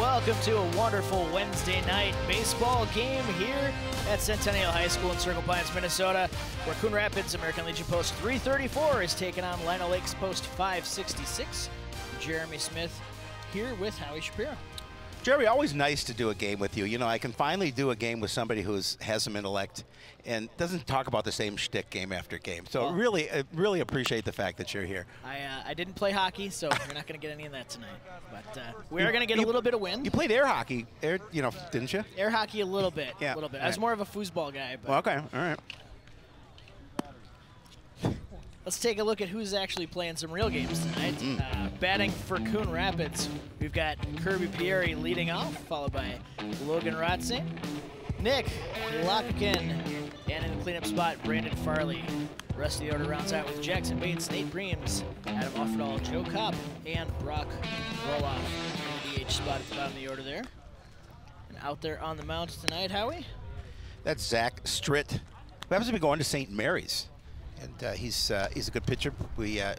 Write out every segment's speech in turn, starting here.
welcome to a wonderful Wednesday night baseball game here at Centennial High School in Circle Pines, Minnesota, where Coon Rapids American Legion Post 334 is taking on Lino Lakes Post 566. Jeremy Smith here with Howie Shapiro. Jeremy, always nice to do a game with you. You know, I can finally do a game with somebody who has some intellect and doesn't talk about the same shtick game after game. So I really appreciate the fact that you're here. I didn't play hockey, so you're not going to get any of that tonight. But we are going to get a little bit of wind. You played air hockey, didn't you? Air hockey a little bit. Yeah. A little bit. All I was right. more of a foosball guy. But Well, okay, all right. let's take a look at who's actually playing some real games tonight. Batting for Coon Rapids, we've got Kirby Pieri leading off, followed by Logan Rotzing, Nick Locken, and in the cleanup spot, Brandon Farley. The rest of the order rounds out with Jackson Bates, Nate Breams, Adam Offerdall, Joe Kopp, and Brock Roloff in the DH spot at the bottom of the order there. And out there on the mound tonight, Howie? That's Zach Stritt, who happens to be going to St. Mary's. And he's a good pitcher. I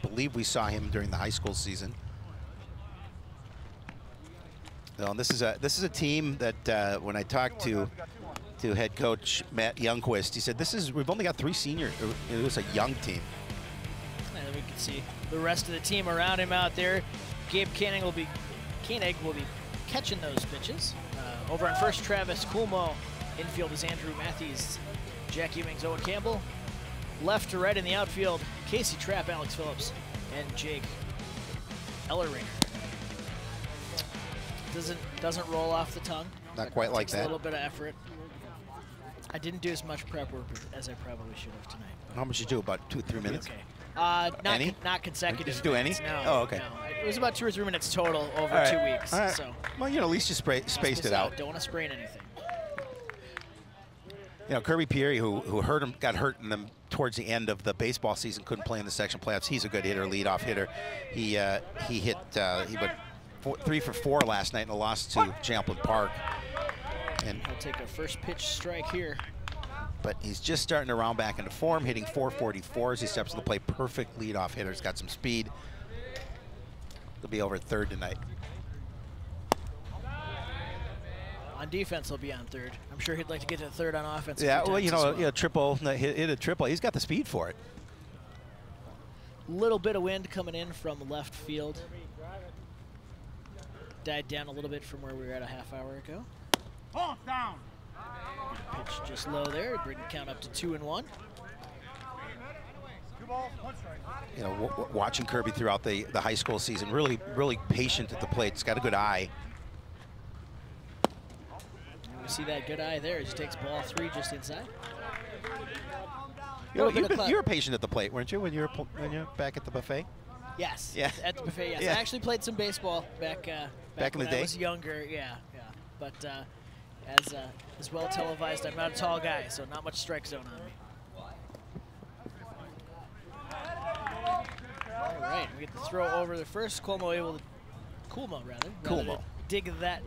believe we saw him during the high school season. Well, this is a team that when I talked to head coach Matt Youngquist, he said we've only got 3 seniors. It was a young team. And then we can see the rest of the team around him out there. Gabe Koenig will be catching those pitches. Over on first, Travis Coolmo. Infield is Andrew Matthews, Jack Ewings, Owen Campbell. Left to right in the outfield, Casey Trapp, Alex Phillips, and Jake Elleringer. Doesn't roll off the tongue. Not quite like that. A little bit of effort. I didn't do as much prep work as I probably should have tonight. How much did you do? About 2 or 3 minutes? Okay. Not consecutive. Just do any? No, oh, okay. No. It was about 2 or 3 minutes total over 2 weeks. All right. So. Well, at least you spaced it out. Don't want to sprain anything. Kirby Pieri, who got hurt towards the end of the baseball season, couldn't play in the section playoffs. He's a good hitter, leadoff hitter. He went 3 for 4 last night in a loss to Champlain Park. And he'll take a first pitch strike here. But he's just starting to round back into form, hitting .444 as he steps to the plate. Perfect leadoff hitter. He's got some speed. He'll be over at third tonight. On defense, he'll be on third. I'm sure he'd like to get to third on offense. Yeah, well, triple, hit a triple. He's got the speed for it. Little bit of wind coming in from left field. Died down a little bit from where we were at a half hour ago. Down. Pitch just low there, bring the count up to 2-1. 2 balls, 1 strike. Watching Kirby throughout the high school season, really patient at the plate. He's got a good eye. We see that good eye there as he takes ball 3 just inside. You were patient at the plate, weren't you, when you were back at the buffet? Yes. Yeah. At the buffet, yes. Yeah. I actually played some baseball back in the day. I was younger. Yeah. But as well televised, I'm not a tall guy, so not much strike zone on me. All right, we get the throw over the first. Coolmo able to dig that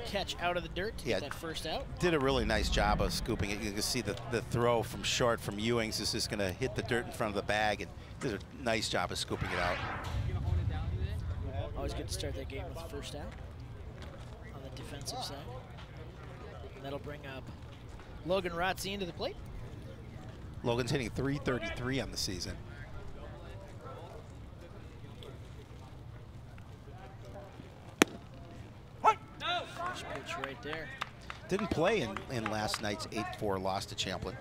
catch out of the dirt to get that first out. Did a really nice job of scooping it. You can see the throw from short from Ewings is just going to hit the dirt in front of the bag, and did a nice job of scooping it out. Always good to start that game with the first out on the defensive side. And that'll bring up Logan Rotzi into the plate. Logan's hitting .333 on the season. First pitch right there. Didn't play in last night's 8-4 loss to Champlain.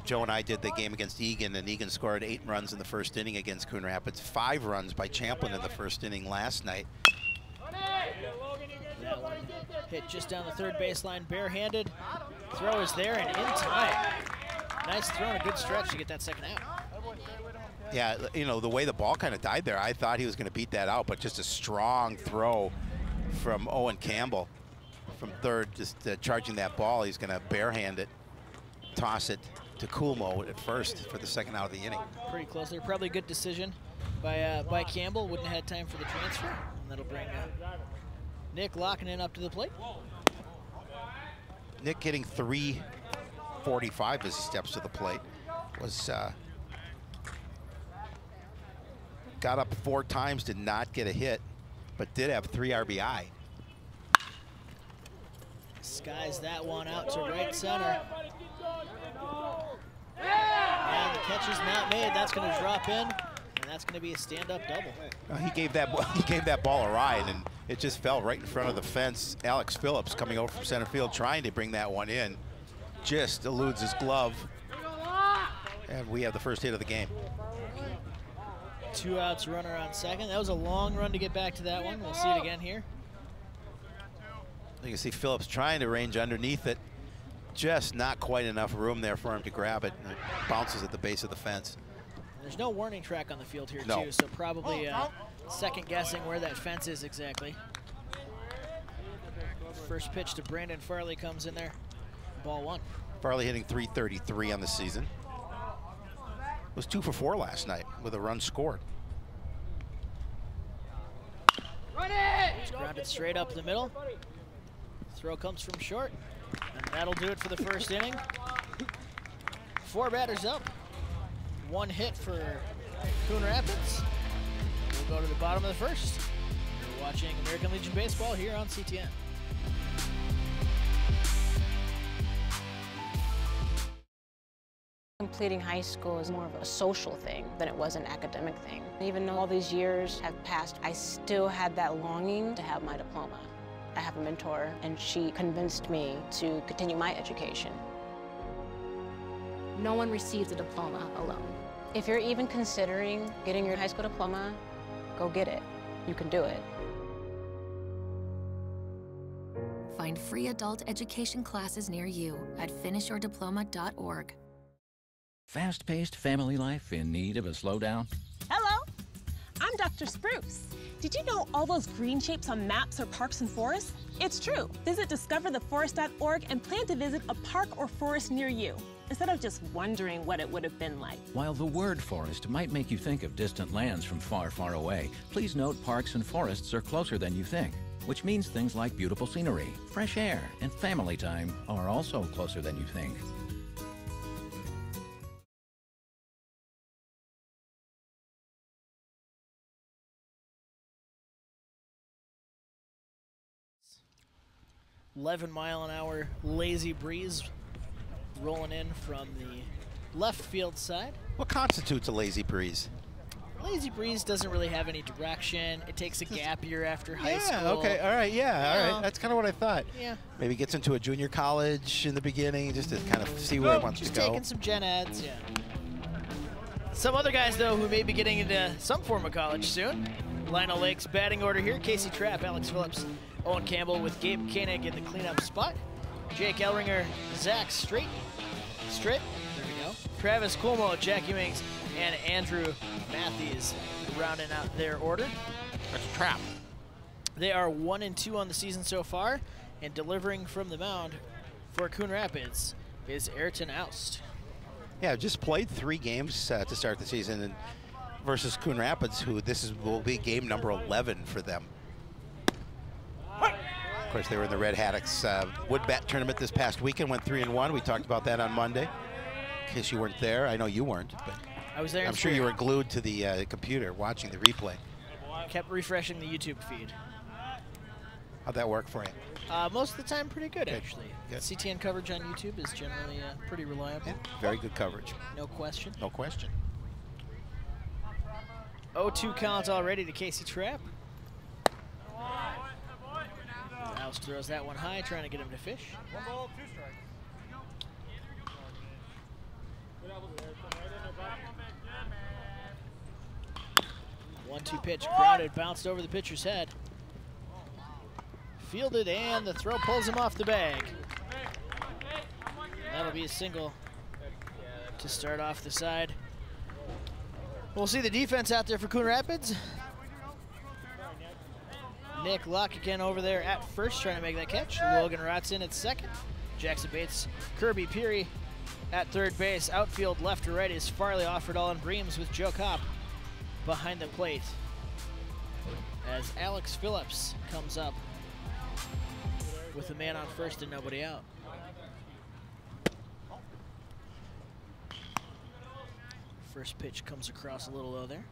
Joe and I did the game against Egan, and Egan scored 8 runs in the first inning against Coon Rapids, 5 runs by Champlain in the first inning last night. That one hit just down the third baseline, barehanded. Throw is there and in time. Nice throw and a good stretch to get that second out. Yeah, the way the ball kind of died there, I thought he was going to beat that out, but just a strong throw from Owen Campbell from third, just charging that ball. He's going to barehand it, toss it to Coolmo at first for the second out of the inning. Pretty close there. Probably a good decision by Campbell. Wouldn't have had time for the transfer. And that'll bring Nick Lockinen up to the plate. Nick hitting .345 as he steps to the plate. Got up 4 times, did not get a hit. but did have 3 RBI. Skies that one out to right center. And the catch is not made. That's going to drop in, and that's going to be a stand-up double. He gave that ball a ride, and it just fell right in front of the fence. Alex Phillips coming over from center field trying to bring that one in. Just eludes his glove. And we have the first hit of the game. 2 outs, runner on second. That was a long run to get back to that one. We'll see it again here. You can see Phillips trying to range underneath it. Just not quite enough room there for him to grab it. And it bounces at the base of the fence. There's no warning track on the field here, No. too, so probably second guessing where that fence is exactly. First pitch to Brandon Farley comes in there. Ball 1. Farley hitting .333 on the season. Was 2 for 4 last night with a run scored. It's grounded straight up the middle. Throw comes from short, and that'll do it for the first inning. 4 batters up, 1 hit for Coon Rapids. We'll go to the bottom of the first. You're watching American Legion Baseball here on CTN. Completing high school is more of a social thing than it was an academic thing. Even though all these years have passed, I still had that longing to have my diploma. I have a mentor, and she convinced me to continue my education. No one receives a diploma alone. If you're even considering getting your high school diploma, go get it. You can do it. Find free adult education classes near you at finishyourdiploma.org. Fast-paced family life in need of a slowdown? Hello, I'm Dr. Spruce. Did you know all those green shapes on maps are parks and forests? It's true. Visit discovertheforest.org and plan to visit a park or forest near you, instead of just wondering what it would have been like. While the word forest might make you think of distant lands from far, far away, please note parks and forests are closer than you think, which means things like beautiful scenery, fresh air, and family time are also closer than you think. .11-mile-an-hour lazy breeze rolling in from the left field side. What constitutes a lazy breeze? Lazy breeze doesn't really have any direction. It takes a gap year after high school. Yeah, okay, all right, yeah, all Yeah. right. That's kind of what I thought. Yeah. Maybe gets into a junior college in the beginning just to kind of see where he wants Just to go. taking some gen eds, yeah. Some other guys, though, who may be getting into some form of college soon. Lino Lake's batting order here. Casey Trapp, Alex Phillips, Owen Campbell with Gabe Koenig in the cleanup spot. Jake Ellringer, Zach Stritt, there we go. Travis Cuomo, Jackie Mings, and Andrew Matthews rounding out their order. That's a trap. They are 1-2 on the season so far, and delivering from the mound for Coon Rapids is Ayrton Oust. Yeah, just played 3 games to start the season and versus Coon Rapids, who will be game number 11 for them. Of course, they were in the Red Haddocks wood bat tournament this past weekend, went 3-1. We talked about that on Monday. In case you weren't there, I know you weren't, but I was there. I'm sure you were glued to the computer watching the replay. Kept refreshing the YouTube feed. How'd that work for you? Most of the time, pretty good, actually. Good. CTN coverage on YouTube is generally pretty reliable. Yeah, very good coverage. No question. No question. 0-2 count already to Casey Trapp. Oust throws that one high, trying to get him to fish. 1 ball, 2 strikes. 1-2 pitch, grounded, bounced over the pitcher's head. Fielded, and the throw pulls him off the bag. That'll be a single to start off the side. We'll see the defense out there for Coon Rapids. Nick Luck again over there at first, trying to make that catch. Logan Rotson at second. Jackson Bates, Kirby Peary at third base. Outfield left to right is Farley, Offerdahl, and Breams with Joe Kopp behind the plate. As Alex Phillips comes up with a man on first and nobody out. First pitch comes across a little low there.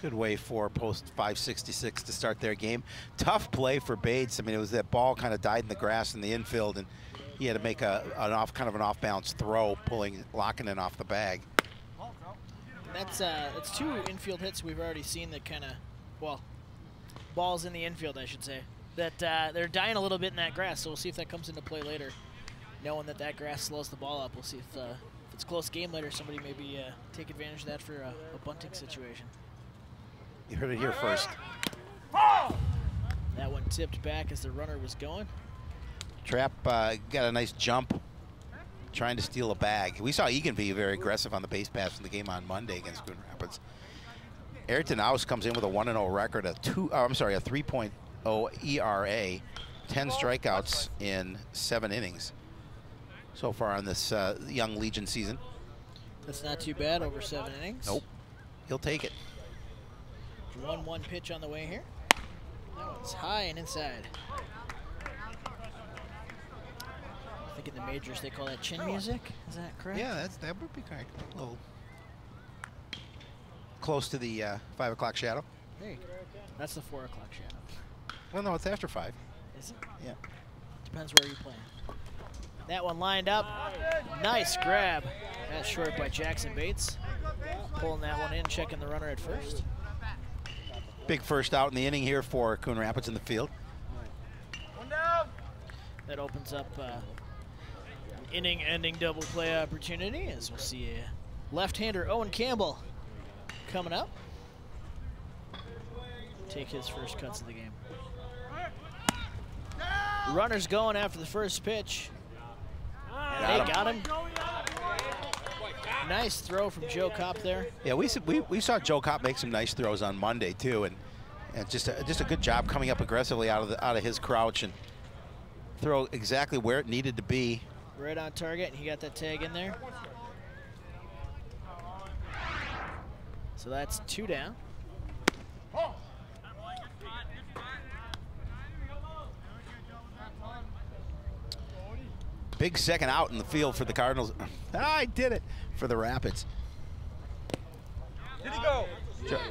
Good way for post 566 to start their game. Tough play for Bates. I mean, it was that ball kind of died in the grass in the infield, and he had to make kind of an off-balance throw, locking it off the bag. That's 2 infield hits we've already seen that kind of, well, balls in the infield, I should say, that they're dying a little bit in that grass. So we'll see if that comes into play later. Knowing that grass slows the ball up, we'll see if it's a close game later, somebody maybe take advantage of that for a bunting situation. You heard it here first. That one tipped back as the runner was going. Trap got a nice jump trying to steal a bag. We saw Egan be very aggressive on the base pass in the game on Monday against Coon Rapids. Ayrton House comes in with a 1-0 record, a 3.0 ERA, 10 strikeouts in 7 innings so far on this young Legion season. That's not too bad over 7 innings. Nope, he'll take it. 1-1 pitch on the way here. That one's high and inside. I think in the majors they call that chin music. Is that correct? Yeah, that would be correct. A little close to the 5 o'clock shadow. Hey, that's the 4 o'clock shadow. Well, no, it's after 5. Is it? Yeah. Depends where you're playing. That one lined up. Nice grab. That's short by Jackson Bates. Pulling that one in, checking the runner at first. Big first out in the inning here for Coon Rapids in the field. That opens up an inning-ending double play opportunity as we'll see a left-hander Owen Campbell coming up. Take his first cuts of the game. Runner's going after the first pitch. And they got him. Nice throw from Joe Kopp there. Yeah, we saw Joe Kopp make some nice throws on Monday too, and just a good job coming up aggressively out of his crouch and throw exactly where it needed to be. Right on target, and he got that tag in there. So that's 2 down. Big second out in the field for the Cardinals. I did it for the Rapids. Did he go?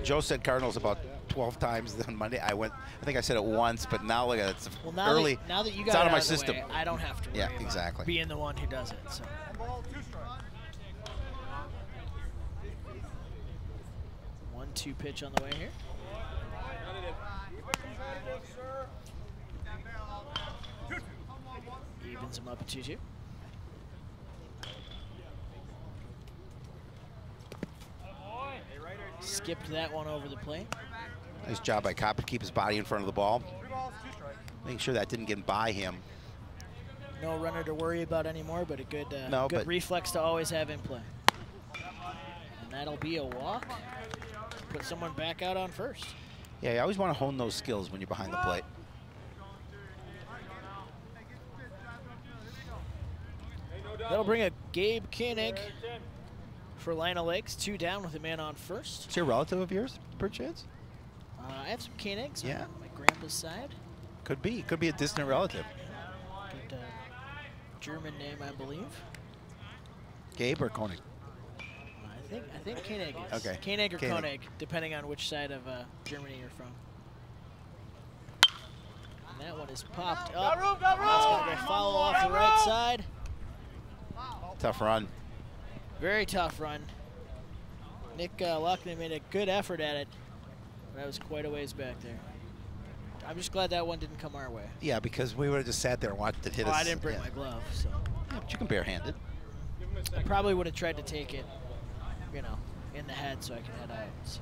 Joe said Cardinals about 12 times on Monday. I think I said it once, but now look at it. It's now early. Now that you got it's out of my the system. way, I don't have to worry about exactly. being the one who does it. So. 1-2 pitch on the way here. Evens him up at 2-2. Skipped that one over the plate. Nice job by Kopp to keep his body in front of the ball. Making sure that didn't get by him. No runner to worry about anymore, but a good, but reflex to always have in play. And that'll be a walk. Put someone back out on first. Yeah, you always want to hone those skills when you're behind the plate. That'll bring a Gabe Koenig for Lino Lakes. 2 down with a man on first. Is he a relative of yours, perchance? I have some Koenigs Yeah. on my grandpa's side. Could be. Could be a distant relative. Good German name, I believe. Gabe or Koenig? I think Koenig is. Okay. Koenig or Koenig. Koenig, depending on which side of Germany you're from. And that one is popped up. That's going to follow off the right side. Tough run. Very tough run. Nick Lockney made a good effort at it. That was quite a ways back there. I'm just glad that one didn't come our way. Yeah, because we would have just sat there and watched it hit us. I didn't bring my glove, so. Yeah, but you can barehanded. I probably would have tried to take it, you know, in the head so I could head out. So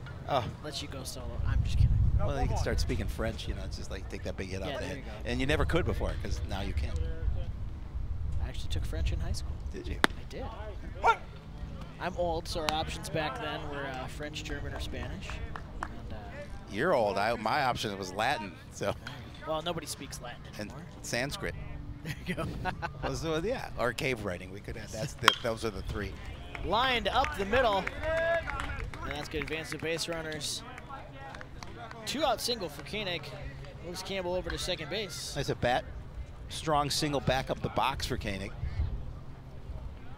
let you go solo. I'm just kidding. Well, you can start speaking French, you know, it's just like take that big hit off the head. And you never could before, because now you can. I actually took French in high school. Did you? I did. I'm old, so our options back then were French, German, or Spanish. And, you're old. My option was Latin. So. Well, nobody speaks Latin anymore. And Sanskrit. There you go. So, yeah, or cave writing. We could have. Those are the 3. Lined up the middle. And that's good. Advance to base runners. 2-out single for Koenig. Moves Campbell over to second base. Nice at bat. Strong single back up the box for Koenig.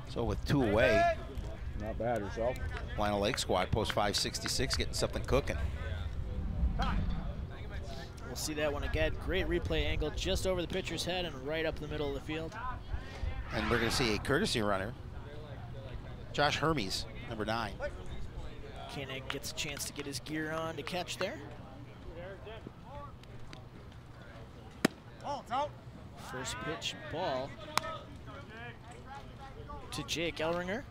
So with 2 away. Not bad yourself. Lino Lake squad post 566 getting something cooking. see that one again. Great replay angle just over the pitcher's head and right up the middle of the field. And we're going to see a courtesy runner. Josh Hermes, number 9. Koenig gets a chance to get his gear on to catch there. First pitch, ball to Jake Elleringer.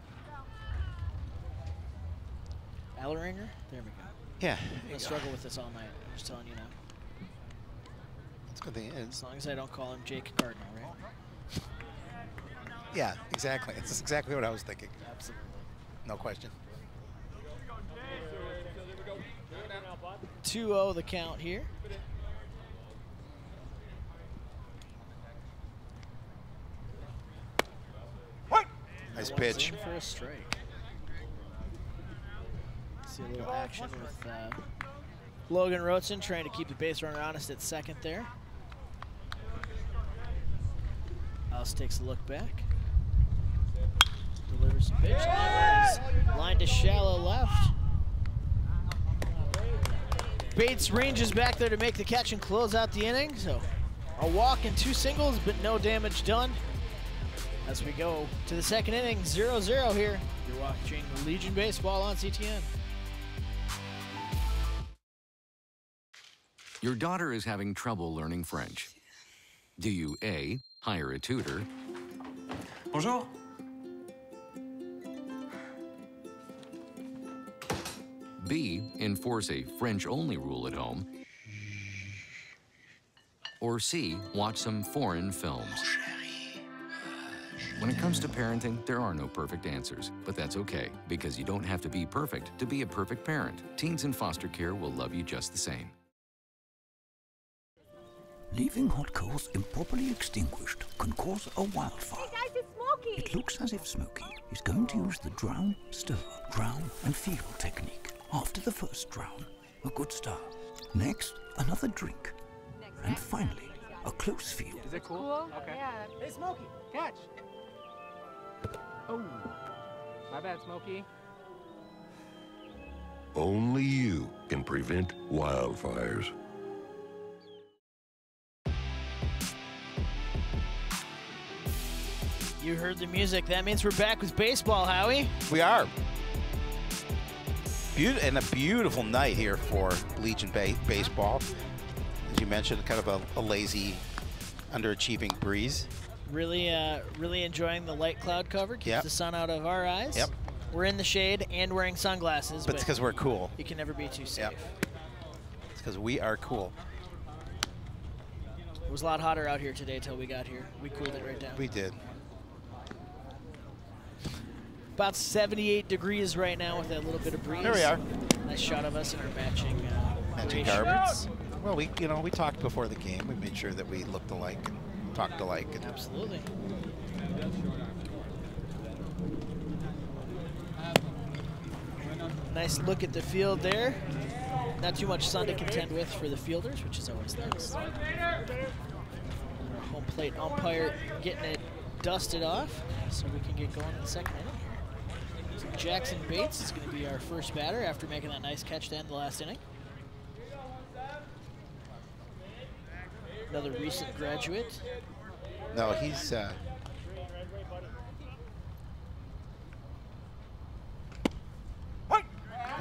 Elleringer? There we go. Yeah. I'm gonna struggle with this all night. I'm just telling you now. That's a good thing. As long as I don't call him Jake Cardinal, right? Yeah, exactly. That's exactly what I was thinking. Absolutely. No question. 2-0 the count here. Nice pitch. For a strike. See a little action with Logan Rotzen trying to keep the base runner honest at second there. Alice takes a look back. Delivers a pitch. That one is lined to shallow left. Bates ranges back there to make the catch and close out the inning. So a walk and 2 singles, but no damage done. As we go to the second inning, 0-0 here. You're watching Legion Baseball on CTN. Your daughter is having trouble learning French. Do you A, hire a tutor? Bonjour. B, enforce a French-only rule at home? Or C, watch some foreign films? When it comes to parenting, there are no perfect answers, but that's okay, because you don't have to be perfect to be a perfect parent. Teens in foster care will love you just the same. Leaving hot coals improperly extinguished can cause a wildfire. Hey guys, it's Smokey! It looks as if Smokey is going to use the drown, stir, drown, and feel technique. After the first drown, a good start. Next, another drink. And finally, a close feel. Is it cool? Okay. Yeah. Hey, Smokey, catch. Oh, my bad, Smokey. Only you can prevent wildfires. You heard the music. That means we're back with baseball, Howie. We are. And a beautiful night here for Legion Baseball. As you mentioned, kind of a lazy, underachieving breeze. Really enjoying the light cloud cover. Keeps the sun out of our eyes. Yep. We're in the shade and wearing sunglasses. But it's because we're cool. You can never be too safe. Yep. It's because we are cool. It was a lot hotter out here today till we got here. We cooled it right down. We did. About 78 degrees right now with that little bit of breeze. There we are. Nice shot of us in our matching Matching garments. Well, we talked before the game. We made sure that we looked alike and talked alike. And absolutely. Nice look at the field there. Not too much sun to contend with for the fielders, which is always nice. Our home plate umpire getting it dusted off so we can get going in the second inning here. So Jackson Bates is going to be our first batter after making that nice catch to end the last inning. Another recent graduate. No, he's oh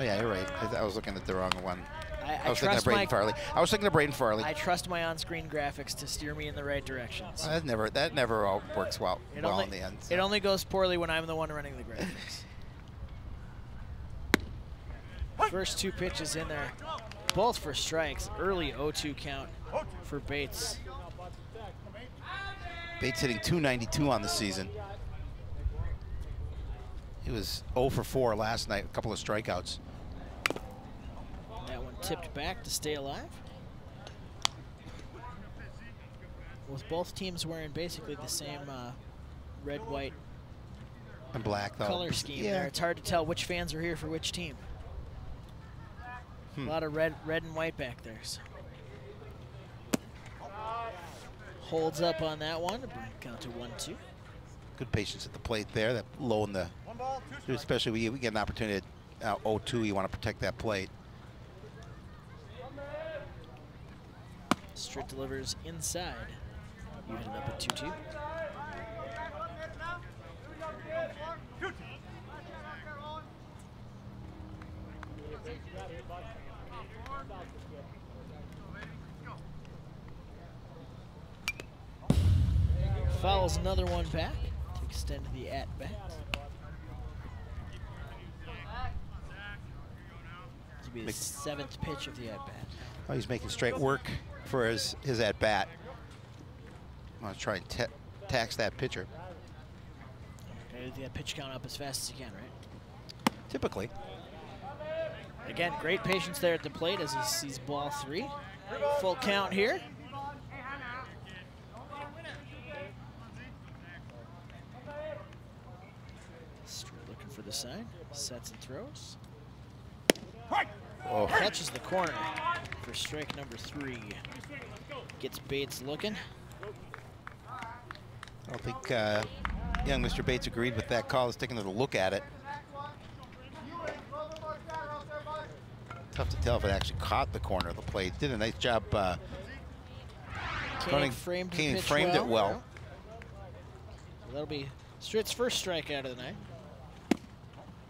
yeah, you're right. I was looking at the wrong one. I was thinking of Braden Farley. I was thinking of Braden Farley. I trust my on-screen graphics to steer me in the right directions. That never all works well in the end. So. It only goes poorly when I'm the one running the graphics. First 2 pitches in there, both for strikes. Early 0-2 count for Bates. Bates hitting .292 on the season. He was 0 for 4 last night, a couple of strikeouts. That one tipped back to stay alive. With both teams wearing basically the same red, white, and black color scheme there. It's hard to tell which fans are here for which team. A lot of red and white back there. So. Holds up on that one to bring it count to 1-2. Good patience at the plate there. That low in the, especially we get an opportunity at 0-2. You want to protect that plate. Stritt delivers inside. Even it up at 2-2. Fouls another one back to extend the at-bat. This will be the 7th pitch of the at-bat. Oh, he's making straight work for his at-bat. I'm going to try and tax that pitcher. Gotta get that pitch count up as fast as you can, right? Typically. Again, great patience there at the plate as he sees ball 3. Full count here. Looking for the sign. Sets and throws. Oh. Catches the corner for strike number 3. Gets Bates looking. I don't think young Mr. Bates agreed with that call. He's taking a look at it. Tough to tell if it actually caught the corner of the plate. Did a nice job. Kane framed it well. So that'll be Stritt's first strikeout of the night.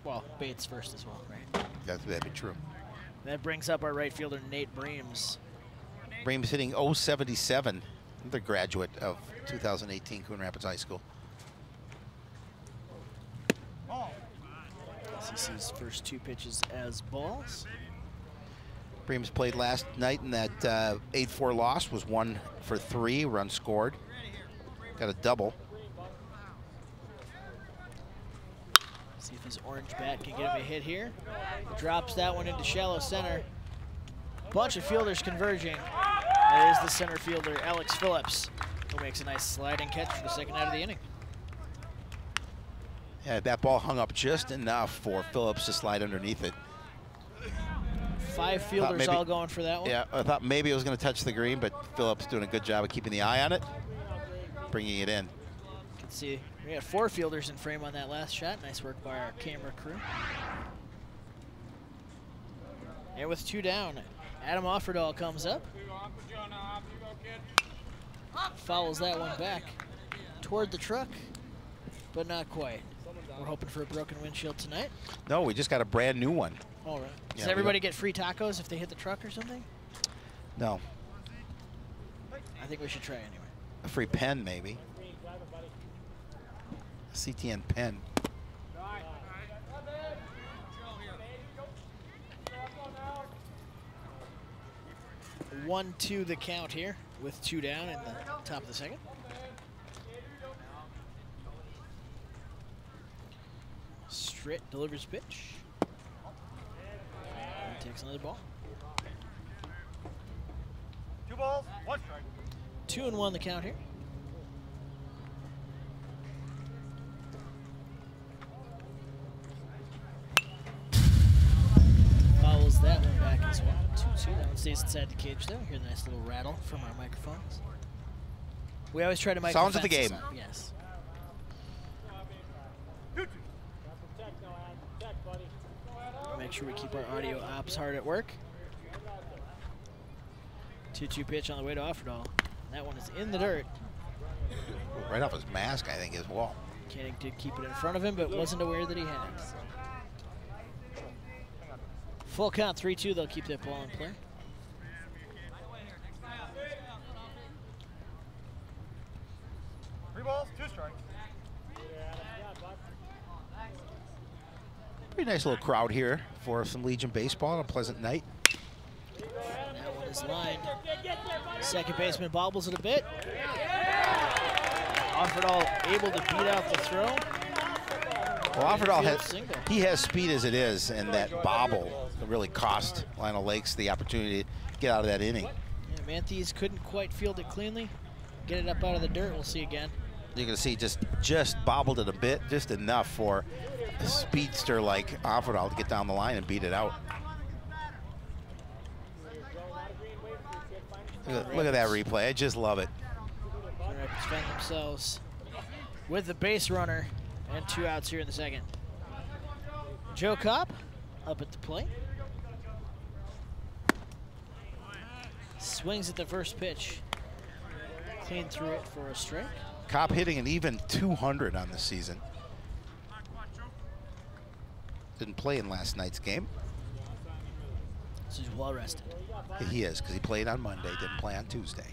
Well, Bates first as well, right? That'd be true. That brings up our right fielder, Nate Breams. Breams hitting .077, another graduate of 2018 Coon Rapids High School. As he sees first 2 pitches as balls. Breams played last night in that 8-4 loss, was 1 for 3, runs scored. Got a double. See if his orange bat can get him a hit here. Drops that one into shallow center. Bunch of fielders converging. There is the center fielder, Alex Phillips, who makes a nice sliding catch for the second out of the inning. Yeah, that ball hung up just enough for Phillips to slide underneath it. 5 fielders all going for that one. Yeah, I thought maybe it was going to touch the green, but Phillips doing a good job of keeping the eye on it, bringing it in. You can see we had 4 fielders in frame on that last shot. Nice work by our camera crew. And with 2 down, Adam Offerdahl comes up. Fouls that one back toward the truck, but not quite. We're hoping for a broken windshield tonight. No, we just got a brand new one. All right. Does Yeah, everybody get free tacos if they hit the truck or something? No. I think we should try anyway. A free pen, maybe. A CTN pen. 1-2 the count here with 2 down in the top of the second. Stritt delivers pitch. And takes another ball. 2 balls, 1 strike. 2-1 the count here. Fouls that one back as well. 2-2. That one stays inside the cage though. Hear the nice little rattle from our microphones. We always try to mic Sounds of the game. up. Yes. Make sure we keep our audio ops hard at work. 2-2 pitch on the way to Offerdahl. That one is in the dirt. Right off his mask, I think, as well. Koenig did keep it in front of him, but wasn't aware that he had it. Full count, 3-2. They'll keep that ball in play. Three balls, 2 strikes. Pretty nice little crowd here for some Legion baseball on a pleasant night. That one is lined. Second baseman bobbles it a bit. Offerdahl able to beat out the throw. Well, Offerdahl has speed as it is, and that bobble really cost Lino Lakes the opportunity to get out of that inning. Yeah, Manthes couldn't quite field it cleanly. Get it up out of the dirt. We'll see again. You're going to see just bobbled it a bit, just enough for a speedster like Offerdahl to get down the line and beat it out. Look at that replay. I just love it. Rapids find themselves with the base runner and 2 outs here in the second. Joe Kopp up at the plate. Swings at the first pitch. Clean through it for a strike. Cobb hitting an even 200 on the season. Didn't play in last night's game. So he's well rested. He is, because he played on Monday, didn't play on Tuesday.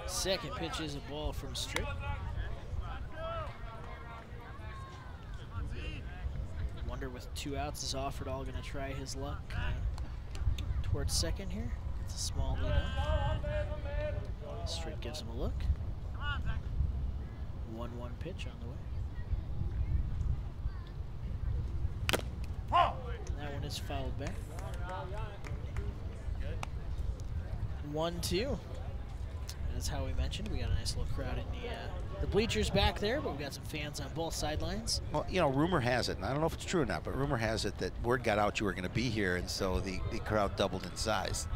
Second pitch is a ball from Strick. Wonder with 2 outs, is Offered all gonna try his luck towards second here. It's a small lead up. Strick gives him a look. 1-1 pitch on the way. That one is fouled back. 1-2. That's how we mentioned. We got a nice little crowd in the bleachers back there, but we got some fans on both sidelines. Well, you know, rumor has it, and I don't know if it's true or not, but rumor has it that word got out you were going to be here, and so the crowd doubled in size.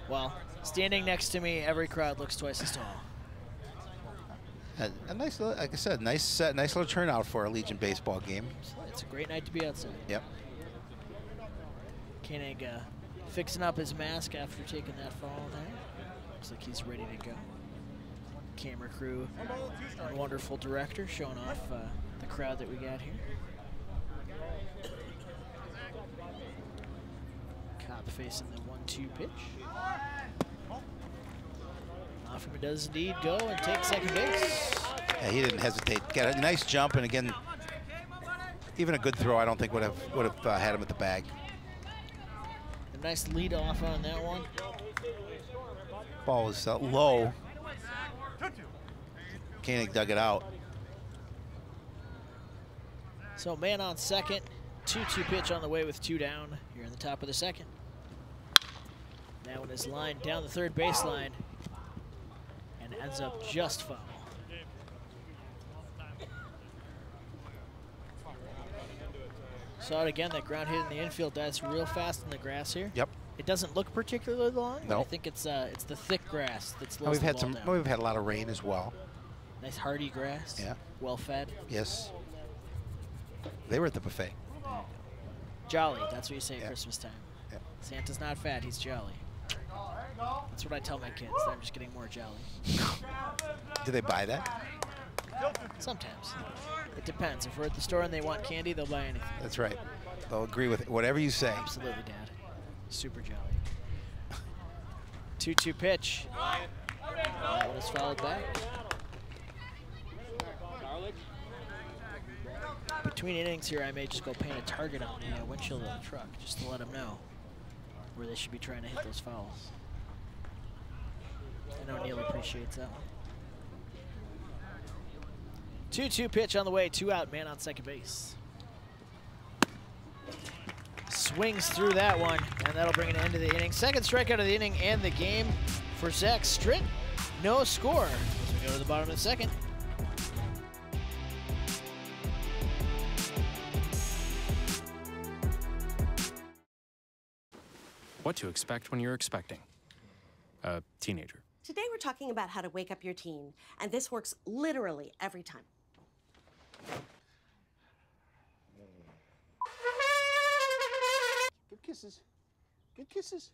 Well, standing next to me, every crowd looks twice as tall. A nice, like I said, nice little turnout for a Legion baseball game. It's a great night to be outside. Yep. Koenig fixing up his mask after taking that fall there. Looks like he's ready to go. Camera crew and wonderful director showing off the crowd that we got here. Cobb facing the 1-2 pitch. Offerman does indeed go and take second base. Yeah, he didn't hesitate. Got a nice jump, and again, even a good throw, I don't think would have had him at the bag. A nice lead off on that one. Ball was low. Koenig dug it out. So man on second, 2-2 pitch on the way with 2 down here in the top of the second. That one is lined down the third baseline and ends up just foul. Saw it again, that ground hit in the infield dies real fast in the grass here. Yep. It doesn't look particularly long, but No. I think it's the thick grass that slows We've the had ball some. down. We've had a lot of rain as well. Nice hardy grass. Yeah. Well fed. Yes. They were at the buffet. Jolly, that's what you say at Yeah. Christmas time. Yeah. Santa's not fat, he's jolly. That's what I tell my kids. I'm just getting more jolly. Do they buy that? Sometimes. It depends. If we're at the store and they want candy, they'll buy anything. That's right. They'll agree with whatever you say. Absolutely, Dad. Super jolly. 2-2 pitch. That one is fouled back. Between innings here, I may just go paint a target on the windshield of the truck just to let them know where they should be trying to hit those fouls. I know Neil appreciates that one. 2-2 pitch on the way, 2 out, man on second base. Swings through that one, and that'll bring an end to the inning. Second strikeout of the inning and the game for Zach Stritt. No score as we go to the bottom of the second. What to expect when you're expecting a teenager. Today we're talking about how to wake up your teen, and this works literally every time. Good kisses. Good kisses.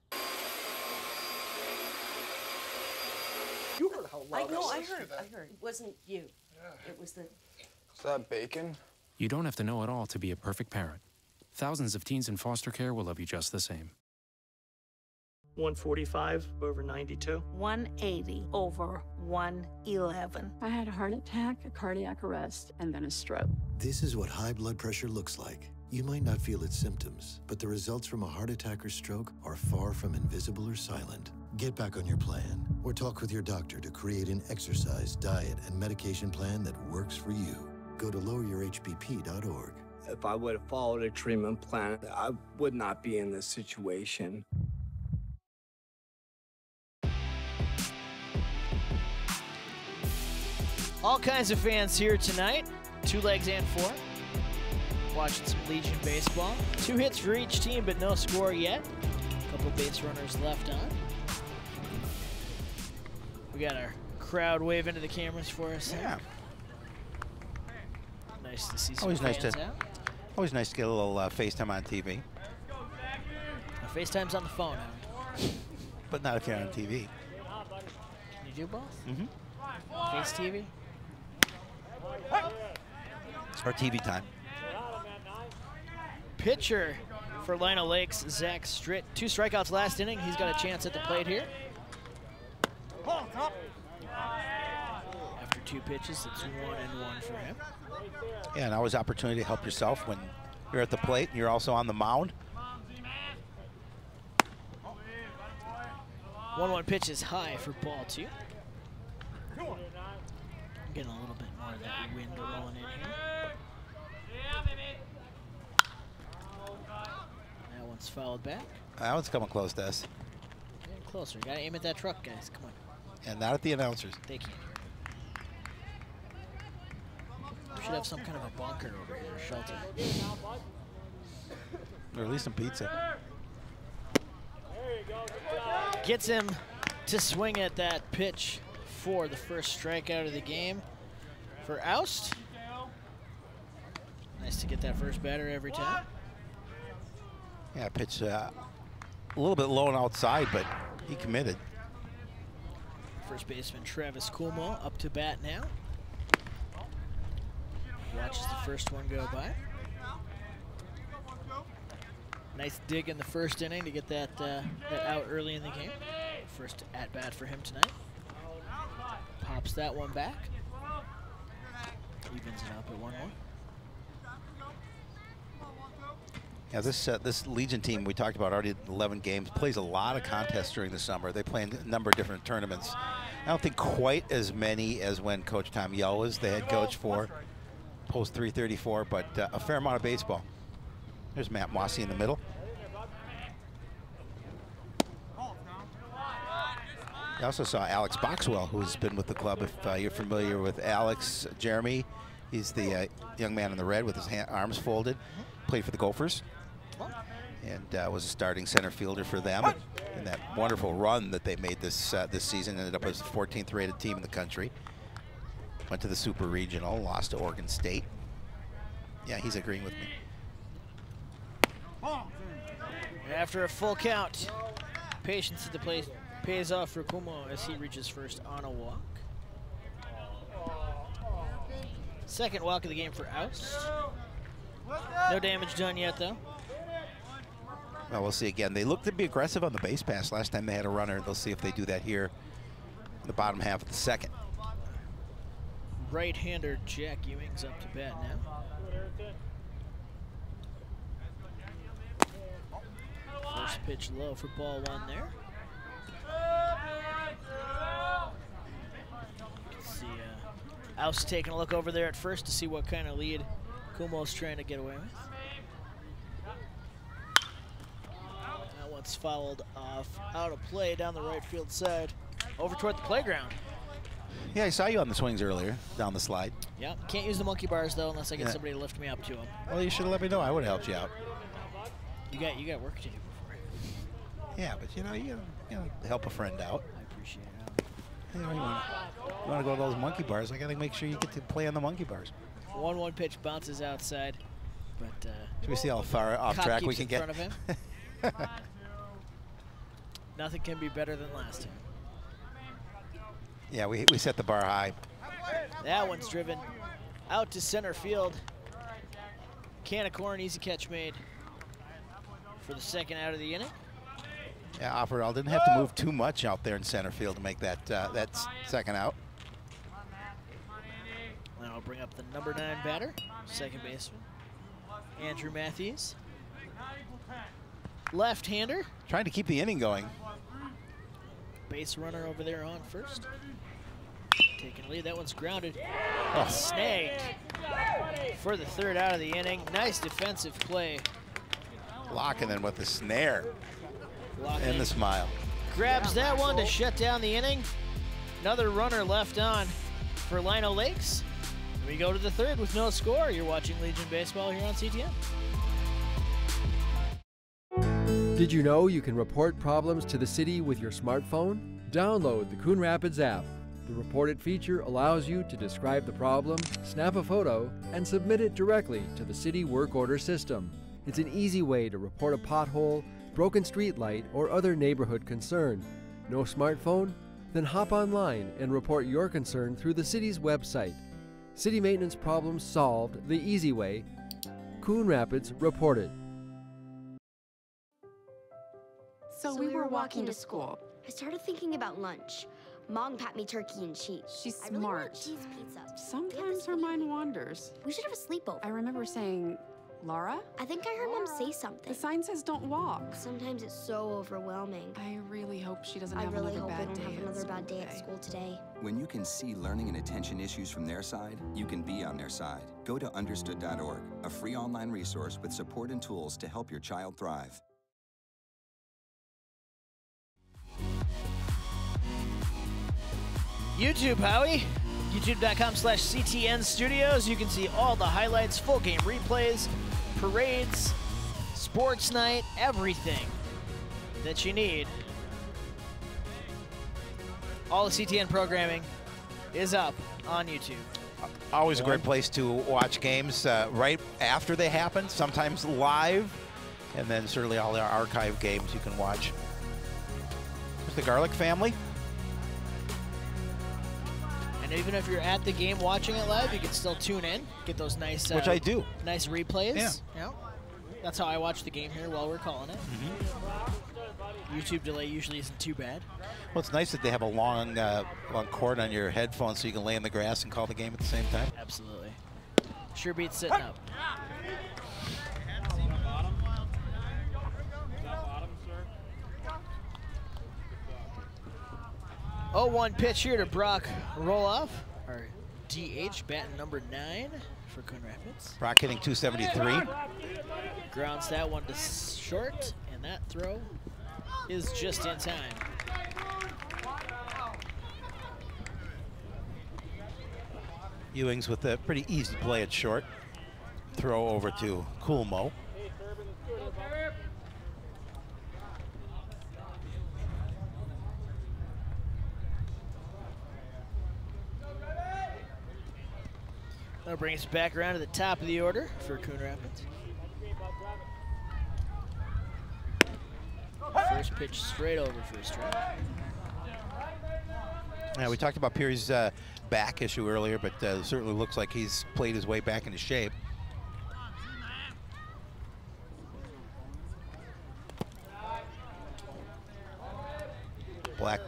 You heard how loud I heard. It wasn't you. Yeah. It was the... Is that bacon? You don't have to know it all to be a perfect parent. Thousands of teens in foster care will love you just the same. 145 over 92. 180 over 111. I had a heart attack, a cardiac arrest, and then a stroke. This is what high blood pressure looks like. You might not feel its symptoms, but the results from a heart attack or stroke are far from invisible or silent. Get back on your plan, or talk with your doctor to create an exercise, diet, and medication plan that works for you. Go to loweryourhbp.org. If I would have followed a treatment plan, I would not be in this situation. All kinds of fans here tonight, 2 legs and 4. Watching some Legion baseball. 2 hits for each team, but no score yet. A couple base runners left on. We got our crowd wave into the cameras for us. Yeah. Nice to see some Always nice fans to out. Always nice to get a little FaceTime on TV. FaceTime's on the phone, Howard. But not if you're on TV. Can you do both? Mm-hmm. Face TV? Or TV time. Pitcher for Lino Lakes, Zach Stritt. 2 strikeouts last inning. He's got a chance at the plate here. After 2 pitches, it's 1-1 for him. Yeah, and always opportunity to help yourself when you're at the plate and you're also on the mound. 1-1 pitch is high for ball 2. Getting a little bit more of that wind rolling in here. That one's fouled back. That one's coming close to us. Getting closer. You gotta aim at that truck, guys. Come on. And not at the announcers. They can't. We should have some kind of a bunker over here, shelter. Or at least some pizza. Gets him to swing at that pitch for the first strikeout of the game for Oust. Nice to get that first batter every time. Yeah, pitch a little bit low and outside, but he committed. First baseman Travis Kumo up to bat now. Watches the first one go by. Nice dig in the first inning to get that, that out early in the game. First at bat for him tonight. Pops that one back. Evens it up at 1-1. Yeah, this Legion team we talked about already 11 games plays a lot of contests during the summer. They play in a number of different tournaments. I don't think quite as many as when Coach Tom Yell was the head coach for Post 334, but a fair amount of baseball. There's Matt Mossy in the middle. I also saw Alex Boxwell, who's been with the club. If you're familiar with Alex, Jeremy, he's the young man in the red with his arms folded. Played for the Gophers and was a starting center fielder for them in that wonderful run that they made this this season. Ended up as the 14th rated team in the country. Went to the Super Regional, lost to Oregon State. Yeah, he's agreeing with me. After a full count, patience at the plate pays off for Kumo as he reaches first on a walk. Second walk of the game for Oust. No damage done yet, though. Well, we'll see again. They looked to be aggressive on the base pass last time they had a runner. They'll see if they do that here in the bottom half of the second. Right-hander Jack Ewing's up to bat now. First pitch low for ball 1 there. You can see Oust taking a look over there at first to see what kind of lead Kumo's trying to get away with. That one's fouled off out of play down the right field side over toward the playground. Yeah, I saw you on the swings earlier down the slide. Yeah, can't use the monkey bars though unless I get somebody to lift me up to them. Well, you should have let me know. I would have helped you out. You got work to do before. Yeah, but you know, you gotta help a friend out. I appreciate it. You know, you want to go to those monkey bars, I got to make sure you get to play on the monkey bars. 1-1 pitch bounces outside, but should we see how far off track we can get? In front of him. Nothing can be better than last time. Yeah, we set the bar high. That one's driven out to center field. Can of corn, easy catch made for the second out of the inning. Yeah, Offerall didn't have to move too much out there in center field to make that that second out. Now I'll bring up the number 9 batter, second baseman, Andrew Matthews. Left-hander. Trying to keep the inning going. Base runner over there on first. Taking lead, that one's grounded. Oh. Snagged for the third out of the inning. Nice defensive play. Locking in with the snare. Locking and the smile. Grabs that one to shut down the inning. Another runner left on for Lino Lakes. We go to the third with no score. You're watching Legion Baseball here on CTN. Did you know you can report problems to the city with your smartphone? Download the Coon Rapids app. The Report It feature allows you to describe the problem, snap a photo, and submit it directly to the city work order system. It's an easy way to report a pothole, broken street light, or other neighborhood concern. No smartphone? Then hop online and report your concern through the city's website. City maintenance problems solved the easy way. Coon Rapids Report It. So we were walking to school. I started thinking about lunch. Mom packed me turkey and cheese. She's I really want smart. cheese pizza. Sometimes her mind wanders. We should have a sleepover. I remember saying, Laura? I think I heard Mom say something. The sign says don't walk. Sometimes it's so overwhelming. I really hope she doesn't I have really another hope we bad don't day have at another school bad day at today. school today. When you can see learning and attention issues from their side, you can be on their side. Go to understood.org, a free online resource with support and tools to help your child thrive. YouTube, Howie. YouTube.com/CTN Studios. You can see all the highlights, full game replays, parades, sports night, everything that you need. All the CTN programming is up on YouTube. Always a great place to watch games right after they happen, sometimes live, and then certainly all the archive games you can watch. There's the Garlic family. And even if you're at the game watching it live, you can still tune in, get those nice, Which I do. Nice replays. Yeah. Yeah. That's how I watch the game here while we're calling it. YouTube delay usually isn't too bad. Well, it's nice that they have a long cord on your headphones so you can lay in the grass and call the game at the same time. Absolutely. Sure beats sitting up. 0-1 pitch here to Brock Roloff, our DH, batting number 9 for Coon Rapids. Brock hitting 273. Grounds that one to short, and that throw is just in time. Ewings with a pretty easy play at short. Throw over to Coolmo. That'll bring us back around to the top of the order for Coon Rapids. First pitch straight over for a strike. Yeah, we talked about Peary's back issue earlier, but certainly looks like he's played his way back into shape. Black,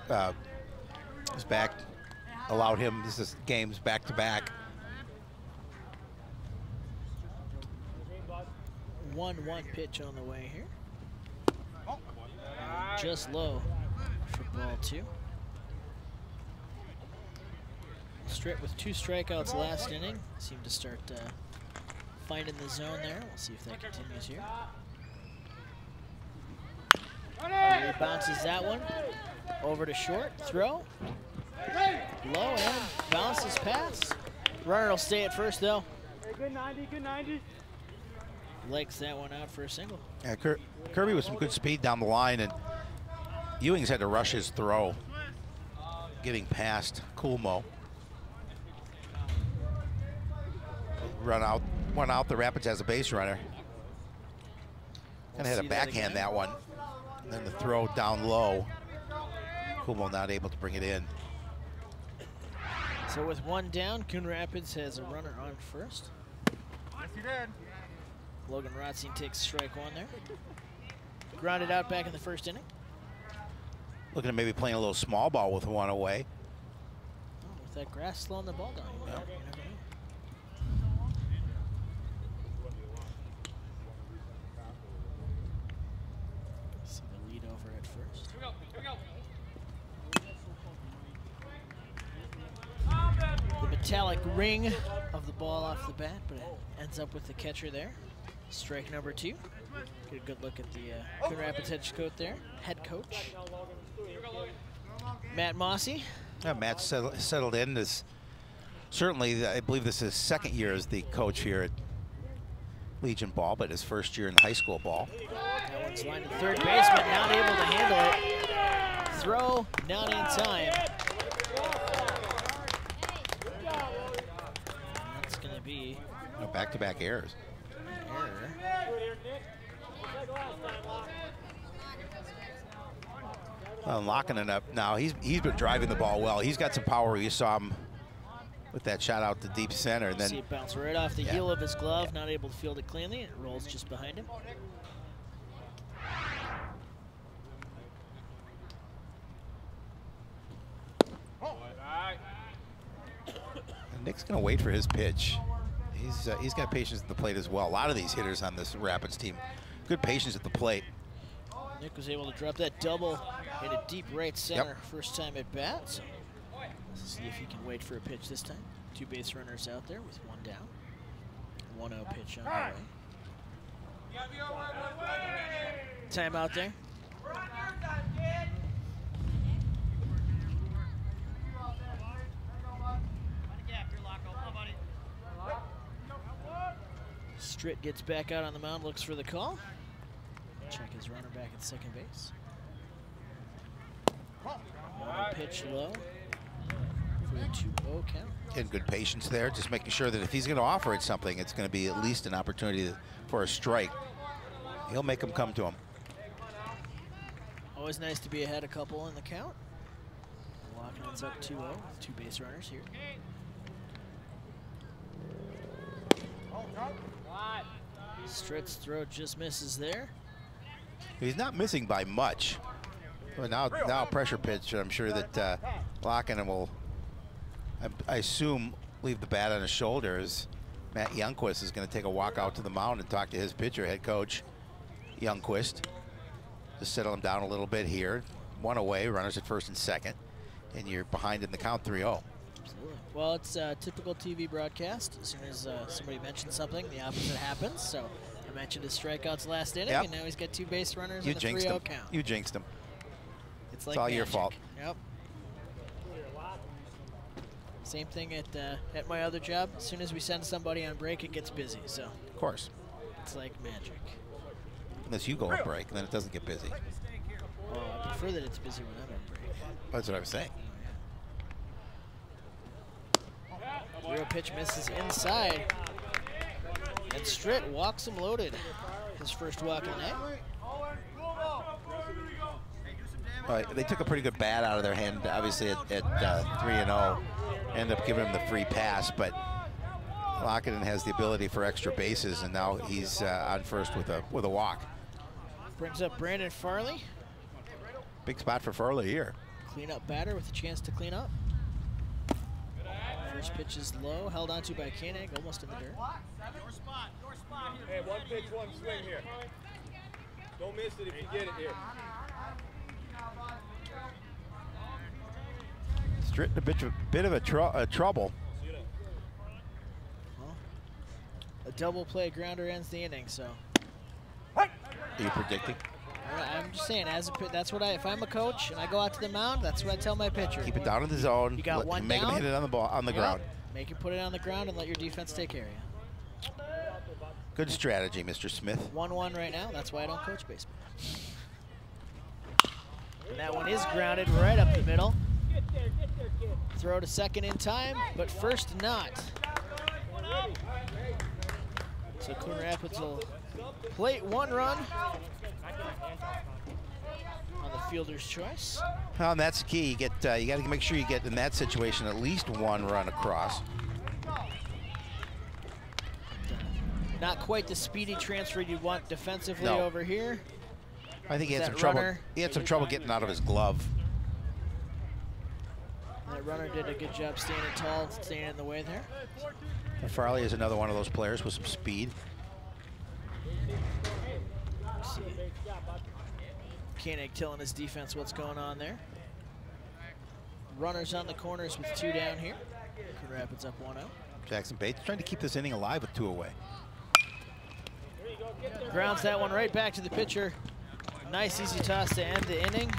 his back allowed him, this is games back-to-back. 1-1 pitch on the way here. Just low for ball 2. Strip with 2 strikeouts last inning. Seemed to start finding the zone there. We'll see if that continues here. He bounces that one over to short. Throw. Low and bounces past. Runner will stay at first though. Good 90, good 90. Legs that one out for a single. Yeah, Kirby with some good speed down the line, and Ewings had to rush his throw, getting past Coolmo. One out, the Rapids has a base runner. Kind of had a backhand that one. And then the throw down low. Coolmo not able to bring it in. So with 1 down, Coon Rapids has a runner on first. Yes, you did. Logan Rotzine takes strike 1 there. Grounded out back in the first inning. Looking at maybe playing a little small ball with 1 away. Oh, with that grass slowing the ball down. You never know. See the lead over at first. The metallic ring of the ball off the bat, but it ends up with the catcher there. Strike number 2. Get a good look at the Coon Rapids head coach. Matt Mossy. Yeah, Matt settled in. As certainly, I believe this is his 2nd year as the coach here at Legion Ball, but his 1st year in high school ball. That one's lined to third baseman, not able to handle it. Throw, not in time. be Back-to-back errors. Locking it up now. He's been driving the ball well. He's got some power. You saw him with that shot out to deep center. And then see it bounce right off the heel of his glove. Not able to field it cleanly. It rolls just behind him. And Nick's going to wait for his pitch. He's got patience at the plate as well. A lot of these hitters on this Rapids team, good patience at the plate. Nick was able to drop that double in a deep right center first time at bat. So let's see if he can wait for a pitch this time. 2 base runners out there with 1 down. 1-0 pitch on the way. Time out there. Stritt gets back out on the mound, looks for the call. Check his runner back at second base. 1-0 pitch low for a 2-0 count. And good patience there, just making sure that if he's going to offer it something, it's going to be at least an opportunity for a strike. He'll make him come to him. Always nice to be ahead a couple in the count. Lockman's up 2-0 with 2 base runners here. Stritt's throw just misses there. He's not missing by much. But now pressure pitch. I'm sure that Lockman will, I assume, leave the bat on his shoulders. Matt Youngquist is going to take a walk out to the mound and talk to his pitcher, head coach Youngquist. Just settle him down a little bit here. 1 away, runners at first and second, and you're behind in the count 3-0. Absolutely. Well, it's a typical TV broadcast. As soon as somebody mentions something, the opposite happens. So I mentioned his strikeouts last inning, and now he's got 2 base runners and a 3-0 count. You jinxed him. It's like all magic. Your fault. Yep. Same thing at my other job. As soon as we send somebody on break, it gets busy. So of course, it's like magic. Unless you go on break, and then it doesn't get busy. Well, I prefer that it's busy when I'm on break. That's what I was saying. 0 pitch misses inside, and Stritt walks him loaded. His first walk of the night. They took a pretty good bat out of their hand, obviously at 3-0. Ended up giving him the free pass, but Lockett has the ability for extra bases, and now he's on first with a walk. Brings up Brandon Farley. Big spot for Farley here. Clean-up batter with a chance to clean up. First pitch is low, held onto by Koenig, almost in the dirt. Hey, 1 pitch, 1 swing here. Don't miss it if you get it here. Stritt in a bit of a trouble. Well, a double play grounder ends the inning, so. Are you predicting? I'm just saying, that's what if I'm a coach and I go out to the mound, that's what I tell my pitcher. Keep it down in the zone. You got 1 make down. Make him hit it on the ground. Make him put it on the ground and let your defense take care of you. Good strategy, Mr. Smith. 1-1 right now. That's why I don't coach baseball. And that one is grounded right up the middle. Throw to second in time, but first not. So Coon Rapids will plate 1 run on the fielder's choice. Well, and that's key. You got to make sure you get in that situation at least 1 run across. Not quite the speedy transfer you'd want defensively over here. I think he had some trouble. He had some trouble getting out of his glove. That runner did a good job standing tall, staying in the way there. And Farley is another one of those players with some speed. Koenig telling his defense what's going on there. Runners on the corners with 2 down here. Coon Rapids up 1-0. Jackson Bates trying to keep this inning alive with 2 away. Grounds that one right back to the pitcher. Nice easy toss to end the inning.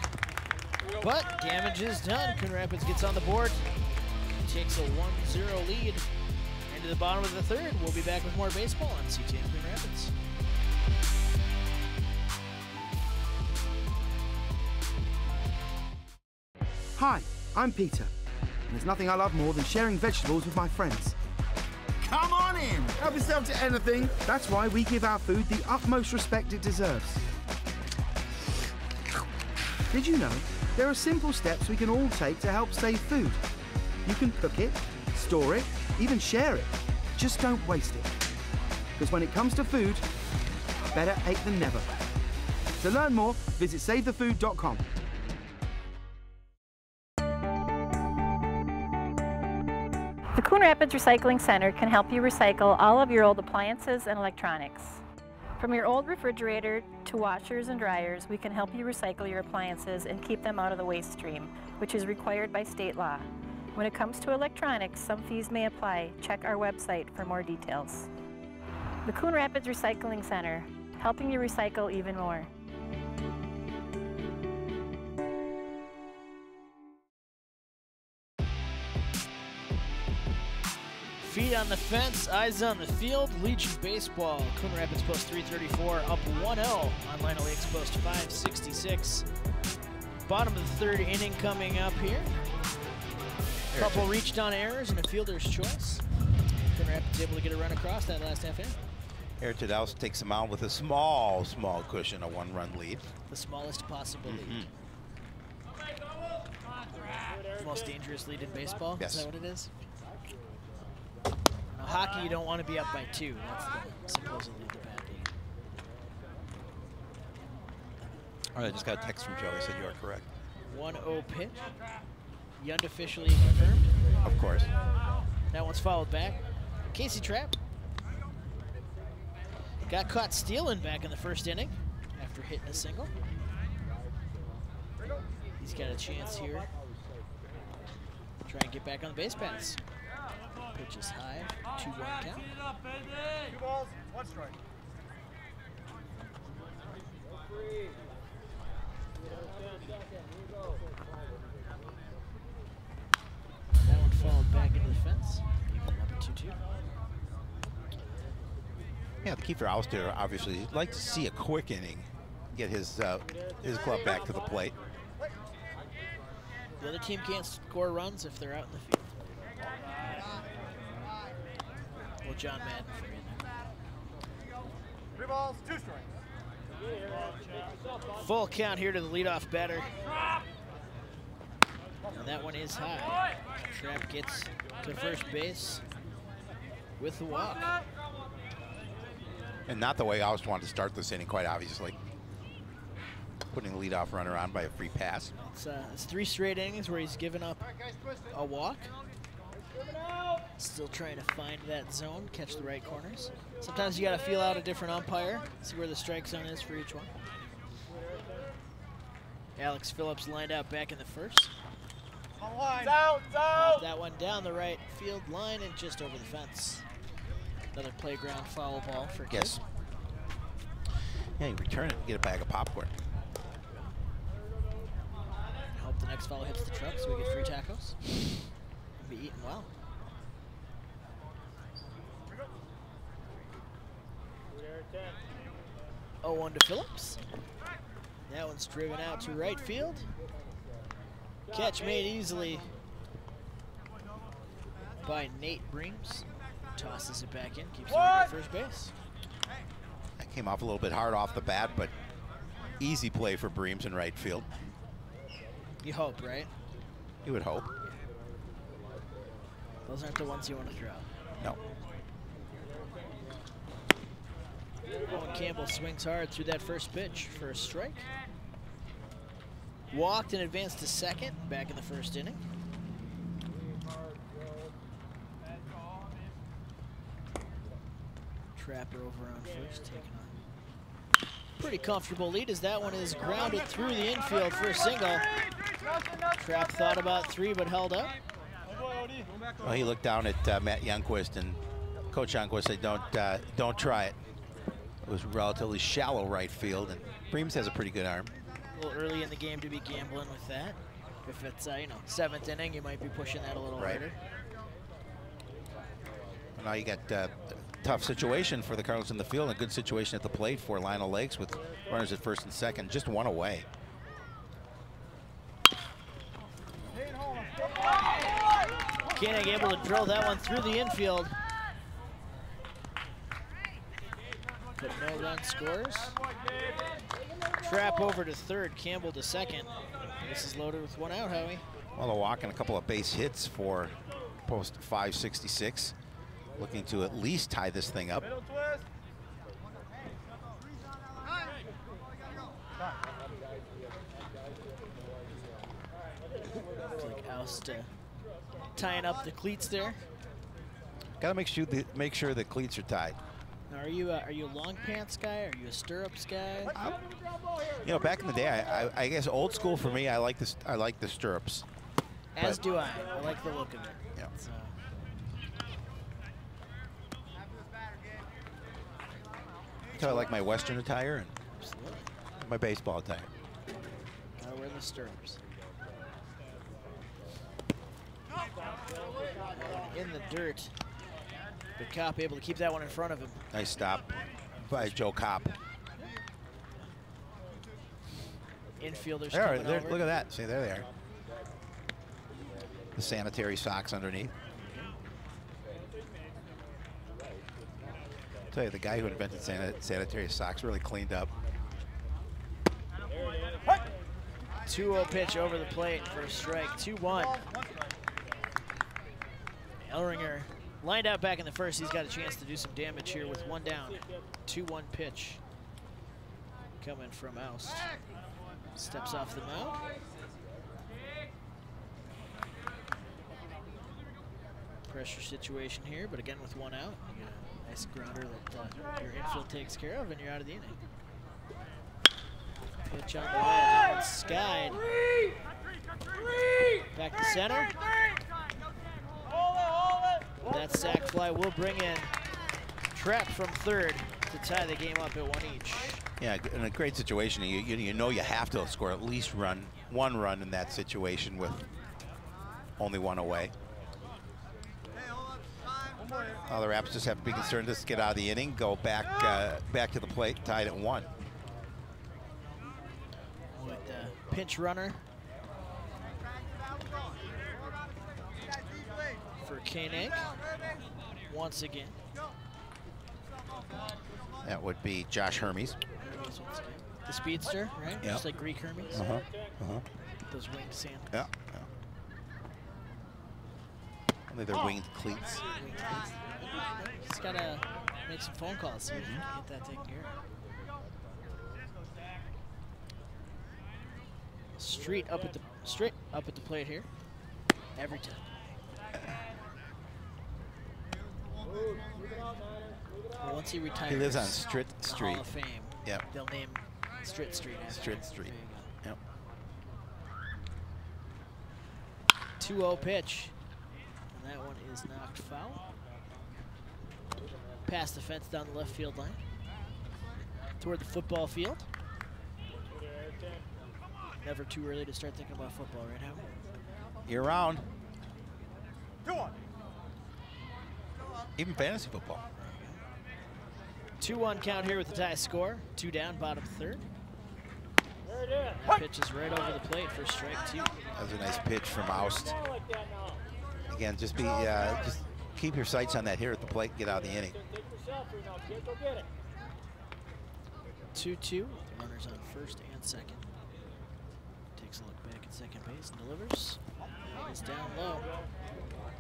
But damage is done. Coon Rapids gets on the board. Takes a 1-0 lead. Into the bottom of the 3rd. We'll be back with more baseball on CTN Coon Rapids. Hi, I'm Peter, and there's nothing I love more than sharing vegetables with my friends. Come on in. Help yourself to anything. That's why we give our food the utmost respect it deserves. Did you know there are simple steps we can all take to help save food? You can cook it, store it, even share it. Just don't waste it. Because when it comes to food, better ate than never. To learn more, visit SaveTheFood.com. The Coon Rapids Recycling Center can help you recycle all of your old appliances and electronics. From your old refrigerator to washers and dryers, we can help you recycle your appliances and keep them out of the waste stream, which is required by state law. When it comes to electronics, some fees may apply. Check our website for more details. The Coon Rapids Recycling Center, helping you recycle even more. Feet on the fence, eyes on the field. Legion baseball. Coon Rapids post 334, up 1-0 on Lino Lakes post 566. Bottom of the third inning coming up here. Couple reached on errors and a fielder's choice. Coon Rapids able to get a run across that last half inning. Ayrton House takes him out with a small cushion, a 1-run lead. The smallest possible lead. The most dangerous lead in baseball? Yes. Is that what it is? Now, hockey, you don't want to be up by 2. That's supposedly the bad lead. All right, I just got a text from Joe. He said you are correct. 1-0 pitch. Unofficially confirmed. Of course. That one's followed back. Casey Trapp got caught stealing back in the first inning after hitting a single. He's got a chance here. Try and get back on the base paths. Pitch is high. 2-1 count. 2 balls, 1 strike. That one followed back into the fence. Even up at 2-2. Yeah, the key for Ouster, obviously, he'd like to see a quick inning, get his club back to the plate. The other team can't score runs if they're out in the field. Well, John Madden for you there. 3 balls, 2 strikes. Full count here to the leadoff batter. And that one is high. Trapp gets to first base with the walk. And not the way I was wanted to start this inning, quite obviously. Putting the leadoff runner on by a free pass. It's 3 straight innings where he's given up a walk. Still trying to find that zone, catch the right corners. Sometimes you got to feel out a different umpire, see where the strike zone is for each one. Alex Phillips lined out back in the first. Down. That one down the right field line and just over the fence. Another playground foul ball for Kid. Yes. Yeah, you return it and get a bag of popcorn. Hope the next foul hits the truck so we get free tacos. We'll be eating well. Oh, 1 to Phillips. That one's driven out to right field. Catch made easily by Nate Breams. Tosses it back in, keeps it at first base. That came off a little bit hard off the bat, but easy play for Breams in right field. You hope, right? You would hope. Those aren't the ones you want to throw. No. Owen Campbell swings hard through that first pitch for a strike. Walked and advanced to second back in the first inning. Trapper over on first, taking on pretty comfortable lead as that one is grounded through the infield for a single. Trapp thought about 3 but held up. Well, he looked down at Matt Youngquist, and Coach Youngquist said, don't try it. It was relatively shallow right field, and Breams has a pretty good arm. A little early in the game to be gambling with that. If it's, 7th inning, you might be pushing that a little harder. Well, now you got a tough situation for the Cardinals in the field, and a good situation at the plate for Lino Lakes with runners at first and second, just 1 away. Koenig able to drill that one through the infield. but no run scores. Trap over to third, Campbell to second. This is loaded with one out, Howie. Well, a walk and a couple of base hits for post 566. Looking to at least tie this thing up. Like Oust tying up the cleats there. Got to make sure the cleats are tied. Now, are you a long pants guy? Are you a stirrups guy? You know, back in the day, I guess old school for me, I like this. I like the stirrups. As do I. I like the look of it. Yeah. So. So I like my Western attire and Absolutely. my baseball attire. Gotta wear the stirrups. In the dirt. But Kopp able to keep that one in front of him. Nice stop by Joe Kopp. Infielders There, coming over. look at that. See, there they are. The sanitary socks underneath. I'll tell you, the guy who invented sanitary socks really cleaned up. 2-0 pitch over the plate for a strike. 2-1. Elringer lined out back in the first. He's got a chance to do some damage here with one down. 2-1 pitch coming from Oust. Steps off the mound. Pressure situation here, but again with one out, you get a nice grounder that your infield takes care of, and you're out of the inning. Pitch on the way, it's skied. Back to center. That sac fly will bring in Trap from third to tie the game up at 1 each. Yeah, in a great situation, you know you have to score at least one run in that situation with only one away. The Raps just have to be concerned to get out of the inning, go back to the plate, tied at 1. With the pinch runner for Koenig once again. That would be Josh Hermes. The speedster, right? Yep. Just like Greek Hermes. Those winged sand. Yeah. Only their winged cleats. Just gotta make some phone calls here. Get that taken care of. Straight up at the plate here. Every time. Well, once he retires, He lives on Stritt Street. Hall of Fame. Yep. They'll name Stritt Street. Stritt Street. Yep. 2-0 pitch. And that one is knocked foul. Past the fence down the left field line. Toward the football field. Never too early to start thinking about football, right, Howie? Year round. Even fantasy football. 2-1 count here with the tie score. 2 down, bottom third. Pitch is right over the plate for strike 2. That was a nice pitch from Oust. Again, just keep your sights on that here at the plate and get out of the inning. 2-2. Runners on first and second. Takes a look back at second base and delivers. It's down low.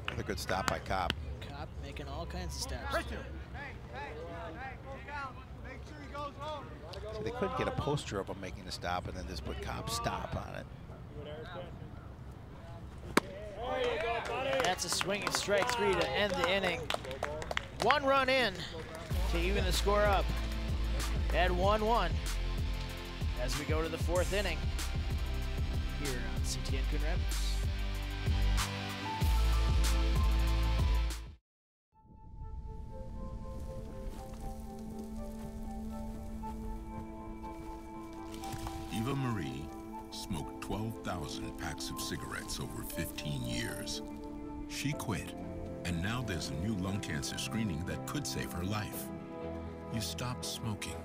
Another good stop by Kopp. Kopp making all kinds of stops. So they could get a poster of him making the stop and then just put Kopp stop on it. That's a swinging strike 3 to end the inning. 1 run in to even the score up at 1-1 as we go to the 4th inning here on CTN Coon Rapids. Eva Marie smoked 12,000 packs of cigarettes over 15 years. She quit, and now there's a new lung cancer screening that could save her life. You stopped smoking.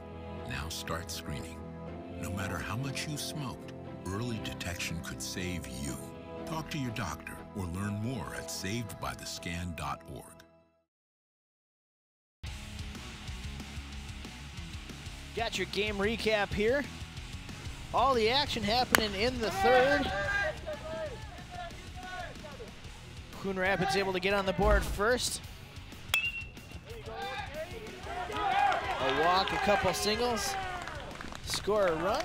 Now start screening. No matter how much you smoked, early detection could save you. Talk to your doctor or learn more at savedbythescan.org. Got your game recap here. All the action happening in the third. Coon Rapids able to get on the board first. A walk, a couple singles, score a run.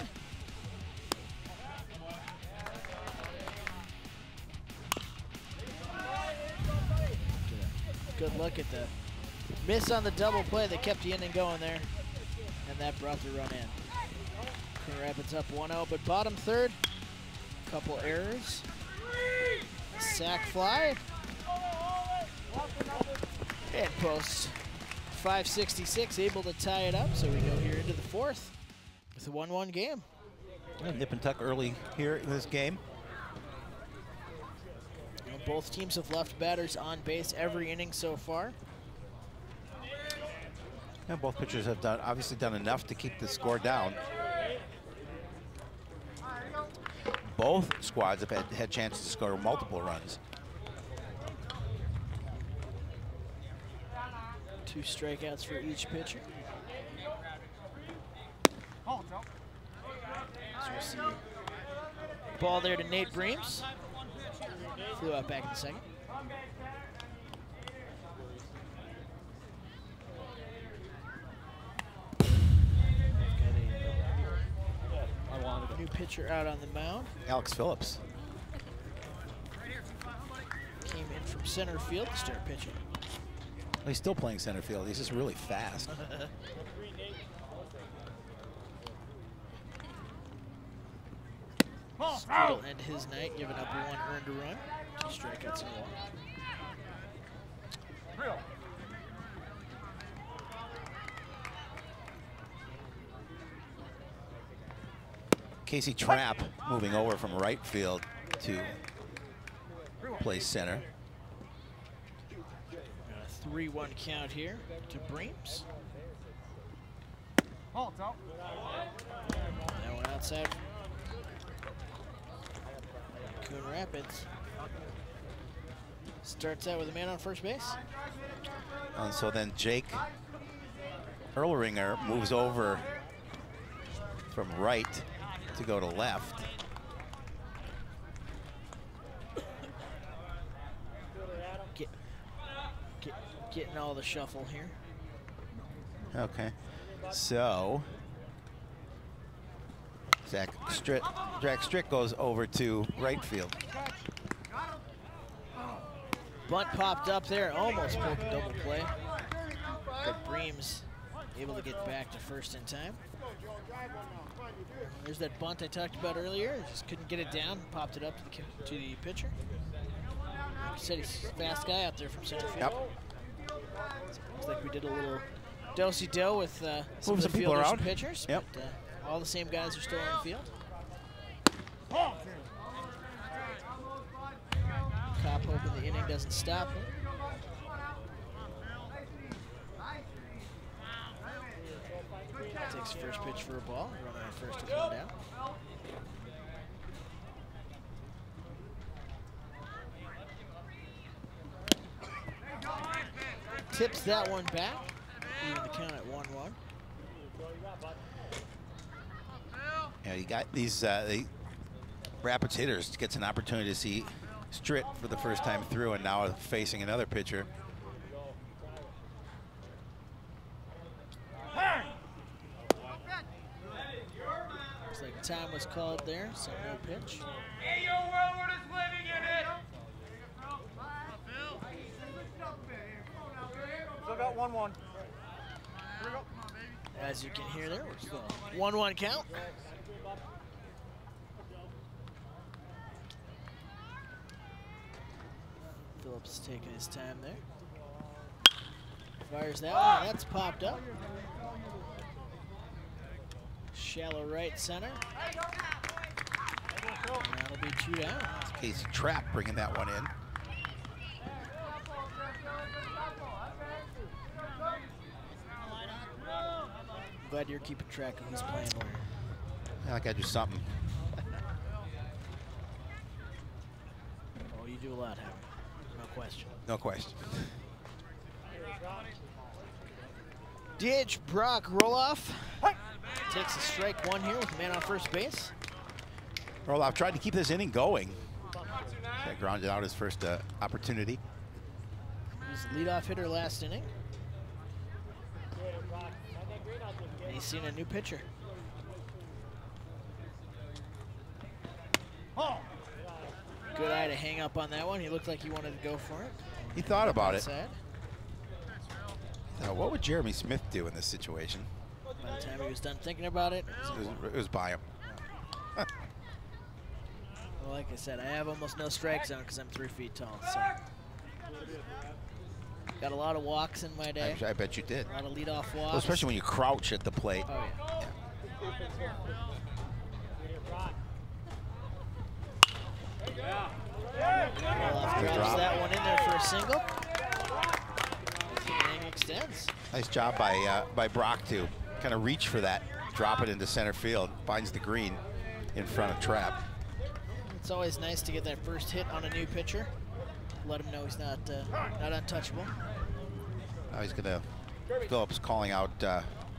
Good look at the miss on the double play that kept the inning going there, and that brought the run in. Coon Rapids up 1-0, but bottom third, couple errors, sack fly, and post. 5:66, able to tie it up, so we go here into the fourth with a 1-1 game. Yeah, nip and tuck early here in this game. Well, both teams have left batters on base every inning so far. Yeah, both pitchers have obviously done enough to keep the score down. Both squads have had chances to score multiple runs. 2 strikeouts for each pitcher. So we'll see. Ball there to Nate Breams. Flew out back in the second. Got a new pitcher out on the mound. Alex Phillips. Came in from center field to start pitching. He's still playing center field. He's just really fast. It'll end his night, giving up 1 earned run, 2 strikeouts and 1. Casey Trapp moving over from right field to play center. 3-1 count here to Breams. That one outside. Coon Rapids starts out with a man on first base. And so then Jake Erlringer moves over from right to go to left. Getting all the shuffle here. Okay, so Jack Strick goes over to right field. Bunt popped up there, almost pulled the double play. But Breams able to get back to first in time. There's that bunt I talked about earlier. Just couldn't get it down. Popped it up to the pitcher. Like you said, he's a fast guy out there from center field. Yep. Looks like we did a little do-si-do with some of the people fielders around. and pitchers. Yep. But, all the same guys are still on the field. Cop hoping the inning doesn't stop him. Takes first pitch for a ball. Runner at first to come down. Tips that one back. Even the count at 1-1. Yeah, you got these the Rapids hitters gets an opportunity to see Stritt for the first time through, and now facing another pitcher. Looks like time was called there, so no pitch. Hey, your world is living in it. Still got 1-1. As you can hear there, we're still 1-1 count. Phillips taking his time there. Fires that one, that's popped up. Shallow right center. And that'll be 2 down. Casey Trapp bringing that one in. Glad you're keeping track of who's playing where. Yeah, I gotta do something. Oh, you do a lot, Howard. No question. No question. DH Brock Roloff takes a strike one here with a man on first base. Orlov tried to keep this inning going. That grounded out his first opportunity. He was the leadoff hitter last inning. And he's seen a new pitcher. Good eye to hang up on that one. He looked like he wanted to go for it. He thought about it. Outside. What would Jeremy Smith do in this situation? By the time he was done thinking about it, It was by him. Well, like I said, I have almost no strike zone because I'm 3 feet tall. So got a lot of walks in my day. I bet you did. A lot of leadoff walks. Well, especially when you crouch at the plate. Oh, yeah. Drops that one in there for a single. The inning extends. Nice job by Brock to kind of reach for that, drop it into center field, finds the green in front of Trapp. It's always nice to get that first hit on a new pitcher. Let him know he's not untouchable. Now he's gonna, Phillips calling out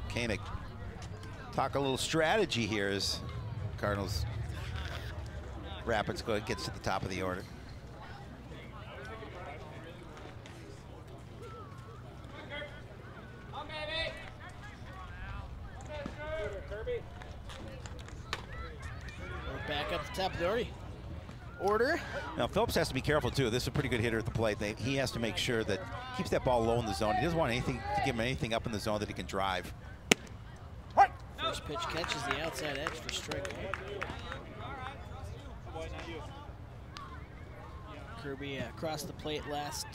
Koenig. Talk a little strategy here as Cardinals Rapids gets to the top of the order. We're back up the top of the order. Now Phillips has to be careful too. This is a pretty good hitter at the plate. He has to make sure that he keeps that ball low in the zone. He doesn't want anything to give him anything up in the zone that he can drive. First pitch catches the outside edge for strike one. Kirby crossed the plate last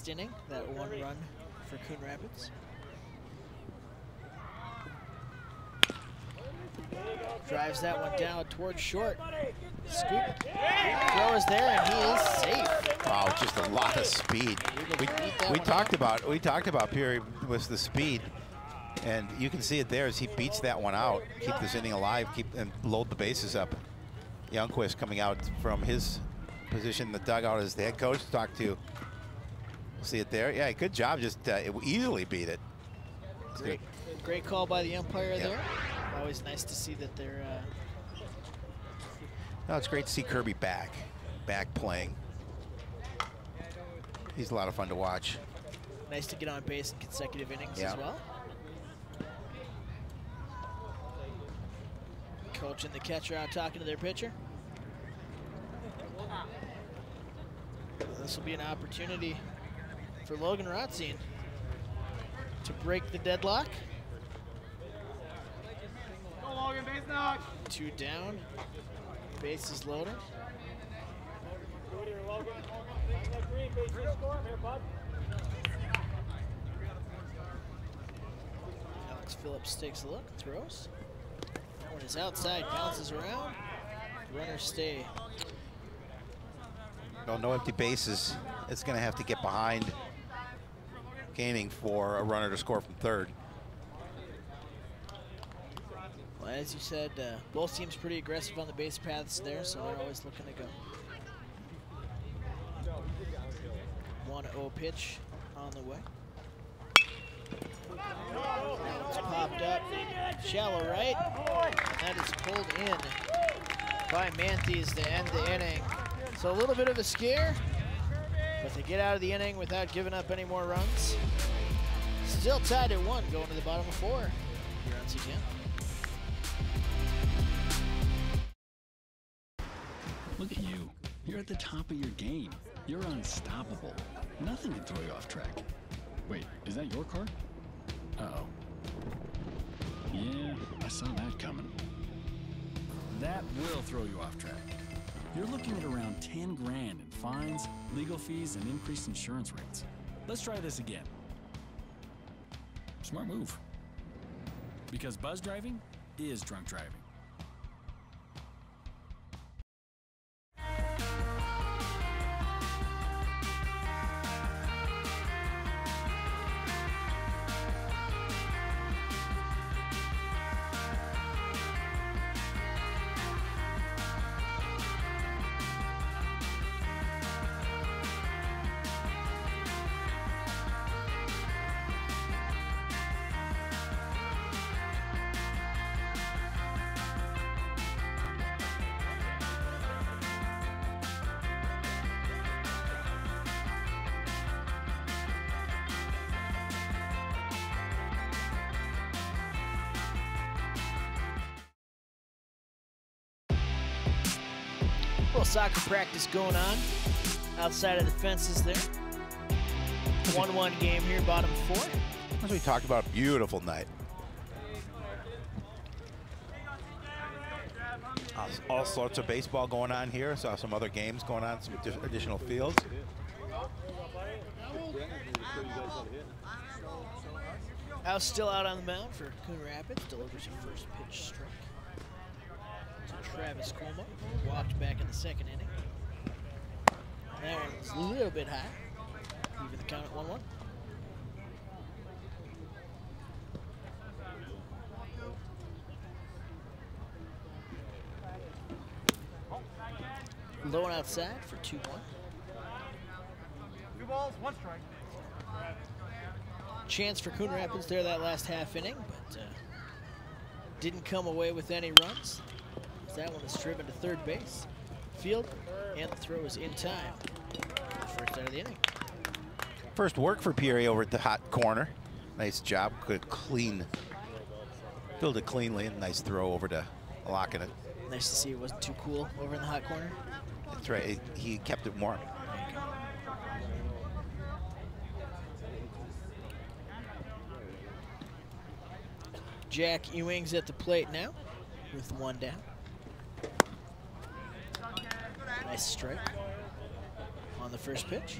inning. That one run for Coon Rapids. Drives that one down towards short. Scoop. Throw is there, and he is safe. Wow, just a lot of speed. We talked about Peary with the speed, and you can see it there as he beats that one out. Keep this inning alive, and load the bases up. Youngquist coming out from his position in the dugout as the head coach talked to. See it there? Yeah, good job. Just it easily beat it. Great call by the umpire there. Always nice to see that they're. No, it's great to see Kirby back playing. He's a lot of fun to watch. Nice to get on base in consecutive innings as well. Coach and the catcher out talking to their pitcher. This will be an opportunity for Logan Rothstein to break the deadlock. Go Logan, base knock. 2 down. Base is loaded. Alex Phillips takes a look, throws. That one is outside, bounces around. Runners stay. No empty bases. It's going to have to get behind Koenig for a runner to score from third. Well, as you said, both teams pretty aggressive on the base paths there, so they're always looking to go. 1-0 pitch on the way. That one's popped up, shallow right, and that is pulled in by Manthes to end the inning. So a little bit of a scare, but they get out of the inning without giving up any more runs. Still tied at 1, going to the bottom of 4 here on CTN. Look at you. You're at the top of your game. You're unstoppable. Nothing can throw you off track. Wait, is that your car? Uh-oh. Yeah, I saw that coming. That will throw you off track. You're looking at around 10 grand in fines, legal fees, and increased insurance rates. Let's try this again. Smart move. Because buzz driving is drunk driving. Little soccer practice going on outside of the fences there. 1-1 game here, bottom 4. As we talked about, beautiful night. All sorts of baseball going on here. Saw some other games going on, some additional fields. House still out on the mound for Coon Rapids. Delivers a first pitch strike to Travis Cuomo. Walked back in the second inning. That one was a little bit high. Even the count at 1-1. Low and outside for 2-1. 2 balls, 1 strike. Chance for Coon Rapids there that last half inning, but didn't come away with any runs. That one is driven to third base. Field, and the throw is in time. First out of the inning. First work for Peary over at the hot corner. Nice job, good clean. Filled it cleanly, and nice throw over to locking it. Nice to see it wasn't too cool over in the hot corner. That's right, he kept it warm. Jack Ewing's at the plate now with 1 down. Nice strike on the first pitch.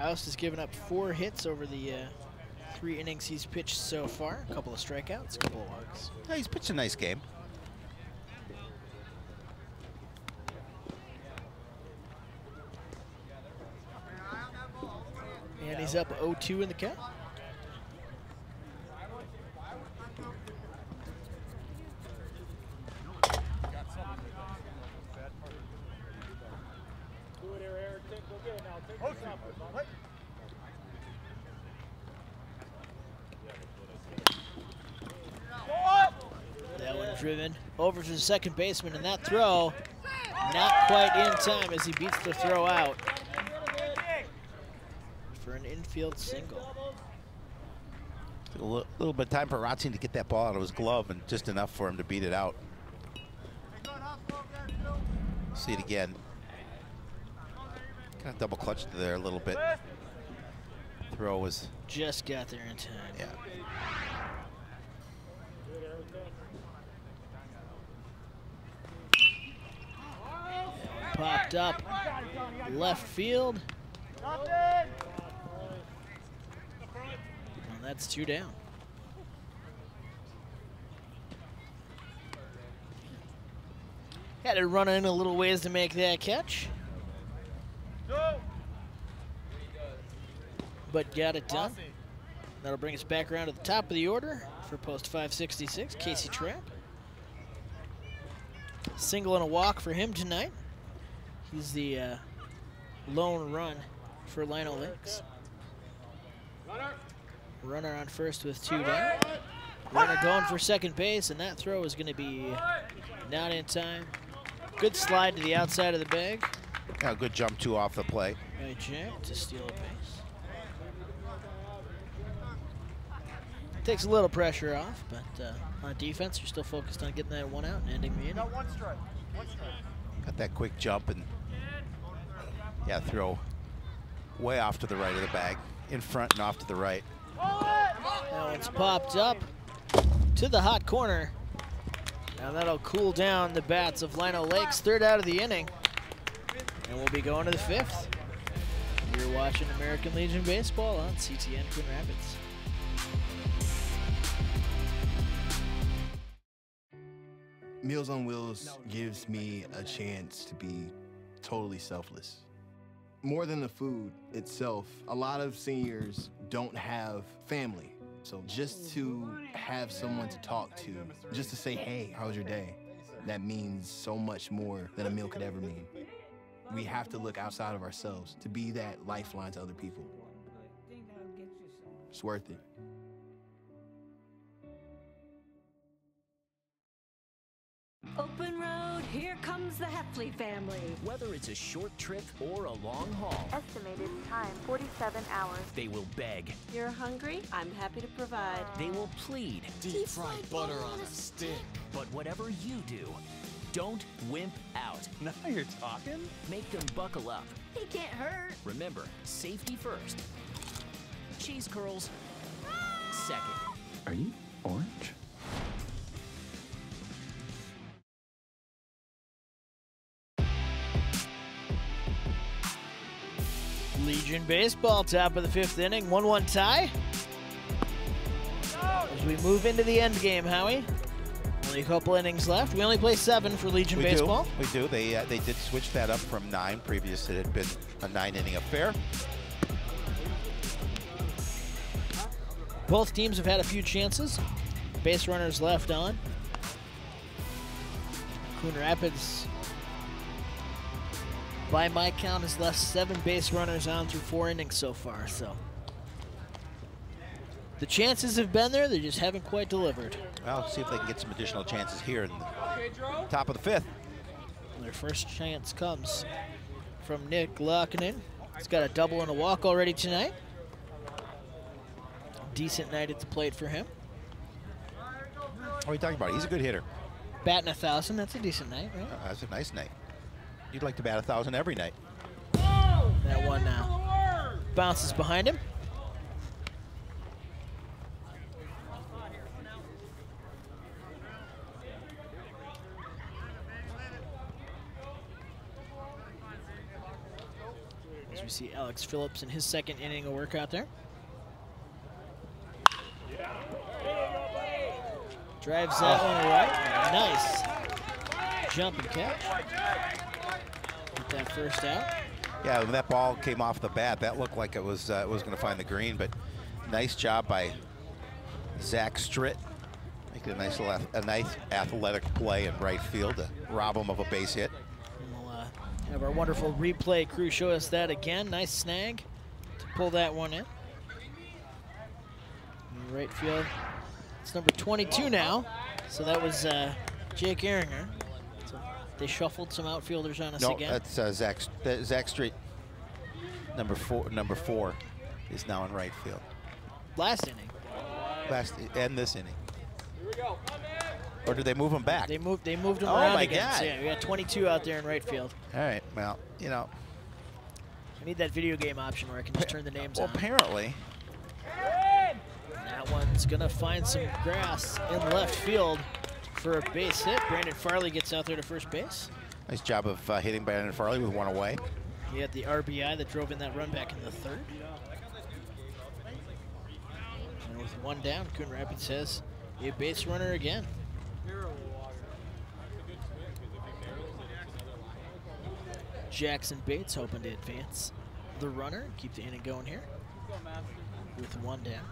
Oust has given up 4 hits over the 3 innings he's pitched so far. A couple of strikeouts, a couple of walks. Yeah, he's pitched a nice game. And he's up 0-2 in the count. That one driven over to the second baseman, and that throw not quite in time as he beats the throw out for an infield single. Took a little bit of time for Rotzing to get that ball out of his glove, and just enough for him to beat it out. See it again. Kind of double clutched there a little bit. Throw was just got there in time. Yeah. Popped up left field. And that's 2 down. Had to run in a little ways to make that catch. But got it done. That'll bring us back around to the top of the order for post 566, Casey Trapp. Single and a walk for him tonight. He's the lone run for Lino Lakes. Runner on first with 2 down. Runner going for second base, and that throw is going to be not in time. Good slide to the outside of the bag. Yeah, good jump too off the play. By Jack to steal a base. Takes a little pressure off, but on defense, you're still focused on getting that one out and ending the inning. Got 1 strike. 1 strike. Got that quick jump and yeah, throw way off to the right of the bag, in front and off to the right. That one's popped up to the hot corner. Now that'll cool down the bats of Lino Lakes. 3rd out of the inning, and we'll be going to the 5th. You're watching American Legion Baseball on CTN Coon Rapids. Meals on Wheels gives me a chance to be totally selfless. More than the food itself, a lot of seniors don't have family. So just to have someone to talk to, just to say, hey, how was your day? That means so much more than a meal could ever mean. We have to look outside of ourselves to be that lifeline to other people. It's worth it. Open road, Here comes the Heffley family. Whether it's a short trip or a long haul, Estimated time 47 hours. they will beg, You're hungry? I'm happy to provide. they will plead. Deep fried butter on a stick. But whatever you do, don't wimp out. Now you're talking. Make them buckle up. He can't hurt. Remember, safety first. Cheese curls second. Are you orange? Legion baseball, top of the 5th inning, 1-1 tie. As we move into the end game, Howie. Only a couple innings left. We only play 7 for Legion baseball. We do. They did switch that up from 9. Previous, it had been a 9-inning affair. Both teams have had a few chances. Base runners left on. Coon Rapids, by my count, has left 7 base runners on through 4 innings so far. So the chances have been there, they just haven't quite delivered. Well, let's see if they can get some additional chances here in the top of the 5th. Their first chance comes from Nick Lockinen. He's got a double and a walk already tonight. Decent night at the plate for him. What are you talking about? He's a good hitter. Batting 1,000, that's a decent night, right? That's a nice night. You'd like to bat 1,000 every night. That one now bounces behind him. As we see Alex Phillips in his 2nd inning of work out there. Drives that one right. Nice jump and catch. Get that first out. Yeah, when that ball came off the bat, that looked like it was going to find the green, but nice job by Zach Stritt. Making a nice athletic play in right field to rob him of a base hit. And we'll have our wonderful replay crew show us that again. Nice snag to pull that one in. In right field. It's number 22 now. So that was Jake Ehringer. So they shuffled some outfielders on us again. No, that's Zach Street. Number four is now in right field. Last inning. And this inning. Here we go. Or did they move him back? They moved him oh around my again. God. So yeah, we got 22 out there in right field. All right, well, you know. I need that video game option where I can just turn the names on. Well, apparently. That one's gonna find some grass in left field for a base hit. Brandon Farley gets out there to first base. Nice job of hitting Brandon Farley with one away. He had the RBI that drove in that run back in the 3rd. And with one down, Coon Rapids has a base runner again. Jackson Bates hoping to advance the runner, keep the inning going here. With one down.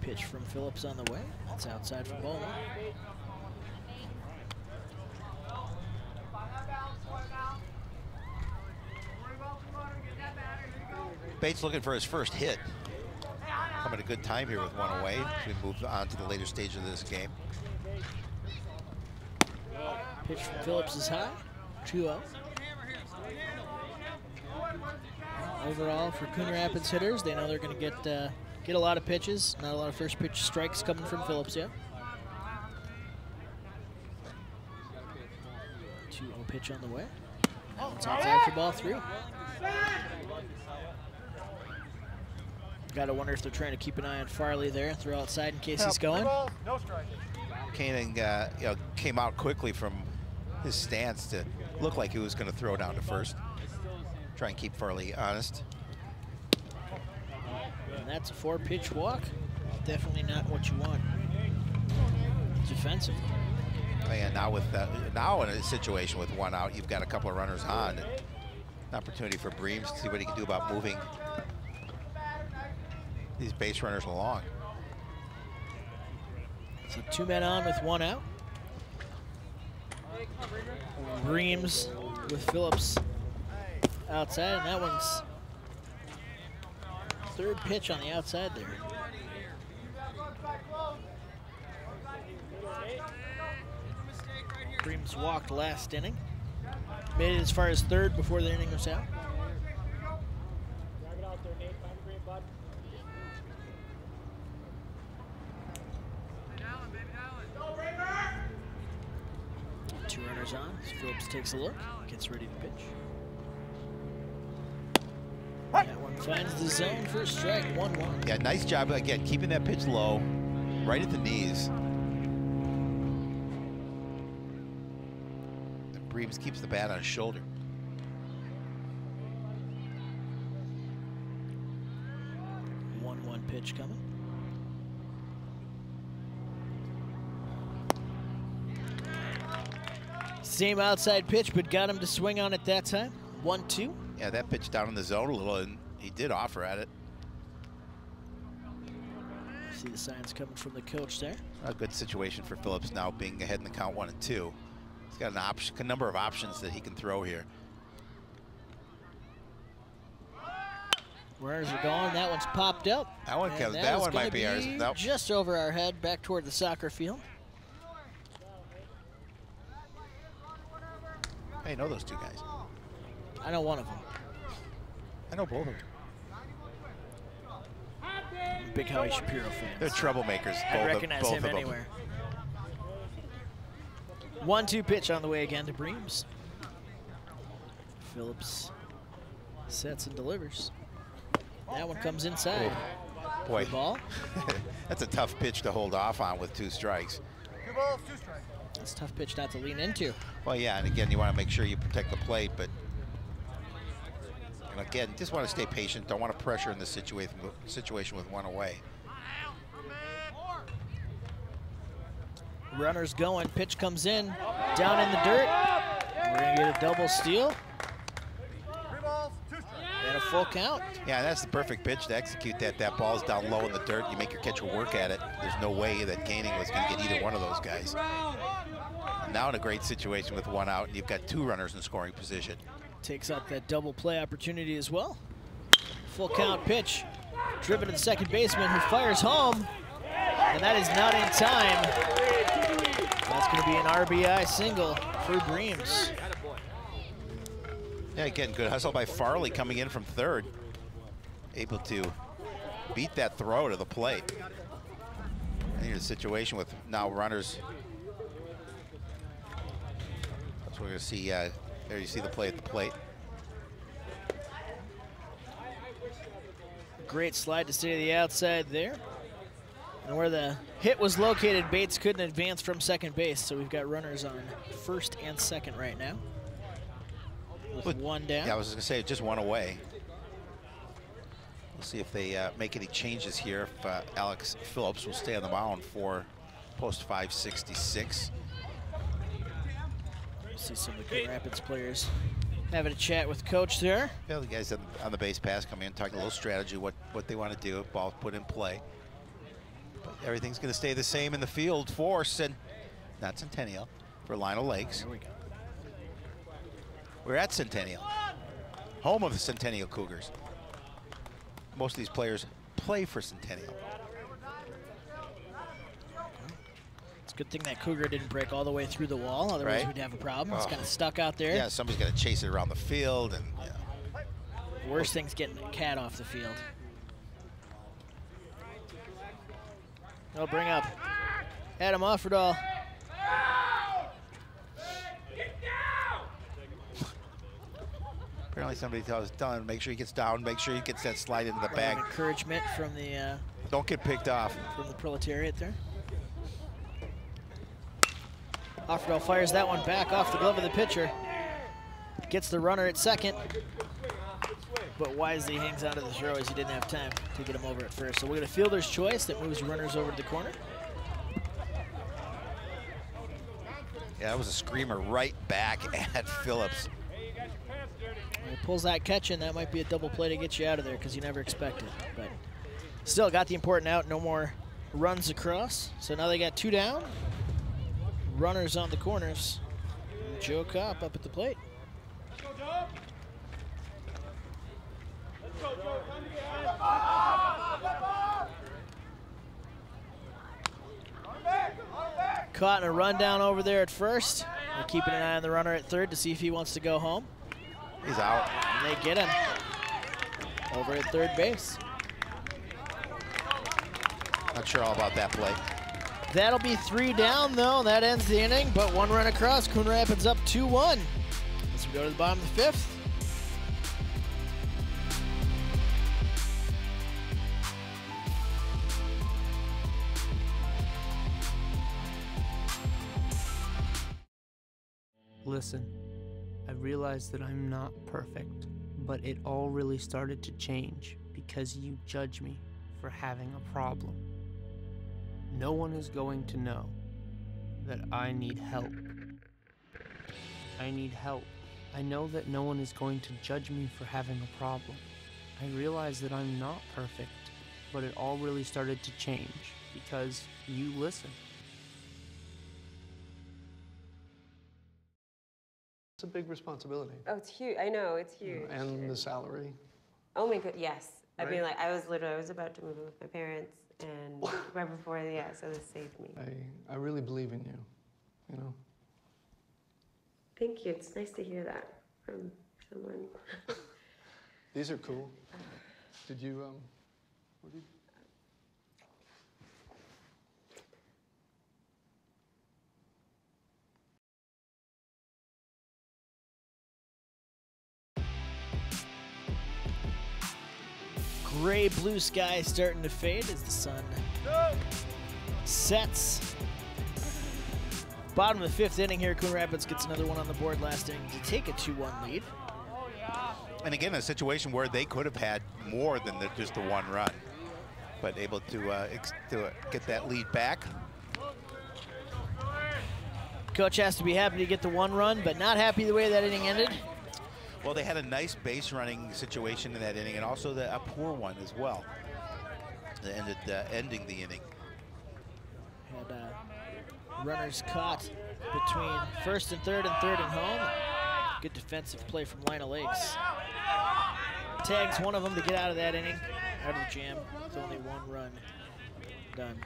Pitch from Phillips on the way. That's outside for ball 1. Bates looking for his first hit. Coming at a good time here with one away. We move on to the later stage of this game. Pitch from Phillips is high. 2-0. Overall, for Coon Rapids hitters, they know they're going to get a lot of pitches. Not a lot of first pitch strikes coming from Phillips yet. 2-0 pitch on the way. That one's outside for ball 3. Got to wonder if they're trying to keep an eye on Farley there and throw outside in case he's going. No strike. Koenig came out quickly from his stance to look like he was going to throw down to first. Try and keep Farley honest. And that's a 4-pitch walk. Definitely not what you want defensively. And now with now in a situation with one out, you've got a couple of runners on. An opportunity for Breams to see what he can do about moving these base runners along. So 2 men on with 1 out. Breams with Phillips outside, and that one's 3rd pitch on the outside there. Breams walked last inning. Made it as far as third before the inning was out. Two runners on. Phillips takes a look, gets ready to pitch. That one finds the zone for a strike, 1-1. Yeah, nice job again, keeping that pitch low, right at the knees. And Breams keeps the bat on his shoulder. Pitch coming. Same outside pitch, but got him to swing on it that time. 1-2. Yeah, that pitch down in the zone a little, and he did offer at it. See the signs coming from the coach there. A good situation for Phillips now, being ahead in the count 1-2. He's got a number of options that he can throw here. Runners are going. That one's popped up. That one, that one might be ours. Nope. Just over our head, back toward the soccer field. I know those two guys. I know one of them. I know both of them. Big Howie Shapiro fans. They're troublemakers. I recognize him anywhere. 1-2 pitch on the way again to Breams. Phillips sets and delivers. That one comes inside. Oh, boy, ball. That's a tough pitch to hold off on with 2 strikes. 2 balls, 2 strikes. That's a tough pitch not to lean into. Well, yeah, and again, you want to make sure you protect the plate, but and again, just want to stay patient. Don't want to pressure in this situation with 1 away. Runners going. Pitch comes in, down in the dirt. We're gonna get a double steal. 3 balls, 2 strikes. And a full count. Yeah, that's the perfect pitch to execute that. That ball's down low in the dirt. You make your catcher work at it. There's no way that Gaining was going to get either one of those guys. Now in a great situation with 1 out, and you've got 2 runners in scoring position. Takes out that double play opportunity as well. Full count pitch. Driven to the second baseman who fires home. And that is not in time. That's going to be an RBI single for Breams. Yeah, again, good hustle by Farley coming in from third. Able to beat that throw to the plate. And here's a situation with now runners. So we're going to see, there you see the play at the plate. Great slide to stay to the outside there. And where the hit was located, Bates couldn't advance from second base, so we've got runners on first and second right now. With 1 down. Yeah, I was going to say just 1 away. We'll see if they make any changes here. If Alex Phillips will stay on the mound for post 566. See some of the Coon Rapids players having a chat with coach there. Yeah, the guys on the base pass come in, talking a little strategy, what they want to do, ball put in play. But everything's going to stay the same in the field for not Centennial, for Lino Lakes. There we go. We're at Centennial, home of the Centennial Cougars. Most of these players play for Centennial. It's a good thing that Cougar didn't break all the way through the wall, otherwise we'd have a problem. It's kind of stuck out there. Yeah, somebody's got to chase it around the field. And worst thing's getting a cat off the field. They'll bring up Adam Offerdahl. Apparently somebody tells him, make sure he gets down, make sure he gets that slide into the bag. Encouragement from the don't get picked off. From the proletariat there. Offerdahl fires that one back off the glove of the pitcher. Gets the runner at second. But wisely hangs onto the throw as he didn't have time to get him over at first. So we're going to fielder's choice that moves runners over to the corner. Yeah, that was a screamer right back at Phillips. When he pulls that catch in, that might be a double play to get you out of there because you never expect it. But still got the important out, no more runs across. So now they got 2 down. Runners on the corners. Joe Kopp up at the plate. Caught in a rundown over there at first. They're keeping an eye on the runner at third to see if he wants to go home. He's out. And they get him over at third base. Not sure all about that play. That'll be 3 down, though. That ends the inning, but 1 run across. Coon Rapids up 2-1. As we go to the bottom of the 5th. Listen, I realize that I'm not perfect, but it all really started to change because you judge me for having a problem. No one is going to know that I need help. I need help. I know that no one is going to judge me for having a problem. I realize that I'm not perfect, but it all really started to change because you listen. It's a big responsibility. Oh, it's huge. I know, it's huge. And the salary. Oh my god, yes. I mean, Right? like, I was about to move in with my parents, and right before, yeah, so this saved me. I really believe in you, you know? Thank you. It's nice to hear that from someone. These are cool. Did you, what did you... Gray blue sky starting to fade as the sun sets. Bottom of the 5th inning here, Coon Rapids gets another one on the board last inning to take a 2-1 lead. And again, a situation where they could have had more than just the 1 run, but able to get that lead back. Coach has to be happy to get the 1 run, but not happy the way that inning ended. Well, they had a nice base running situation in that inning, and also a poor one as well. That ended ending the inning. Had runners caught between first and third and home. Good defensive play from Lino Lakes. Tags one of them to get out of that inning, out of the jam. It's only 1 run done.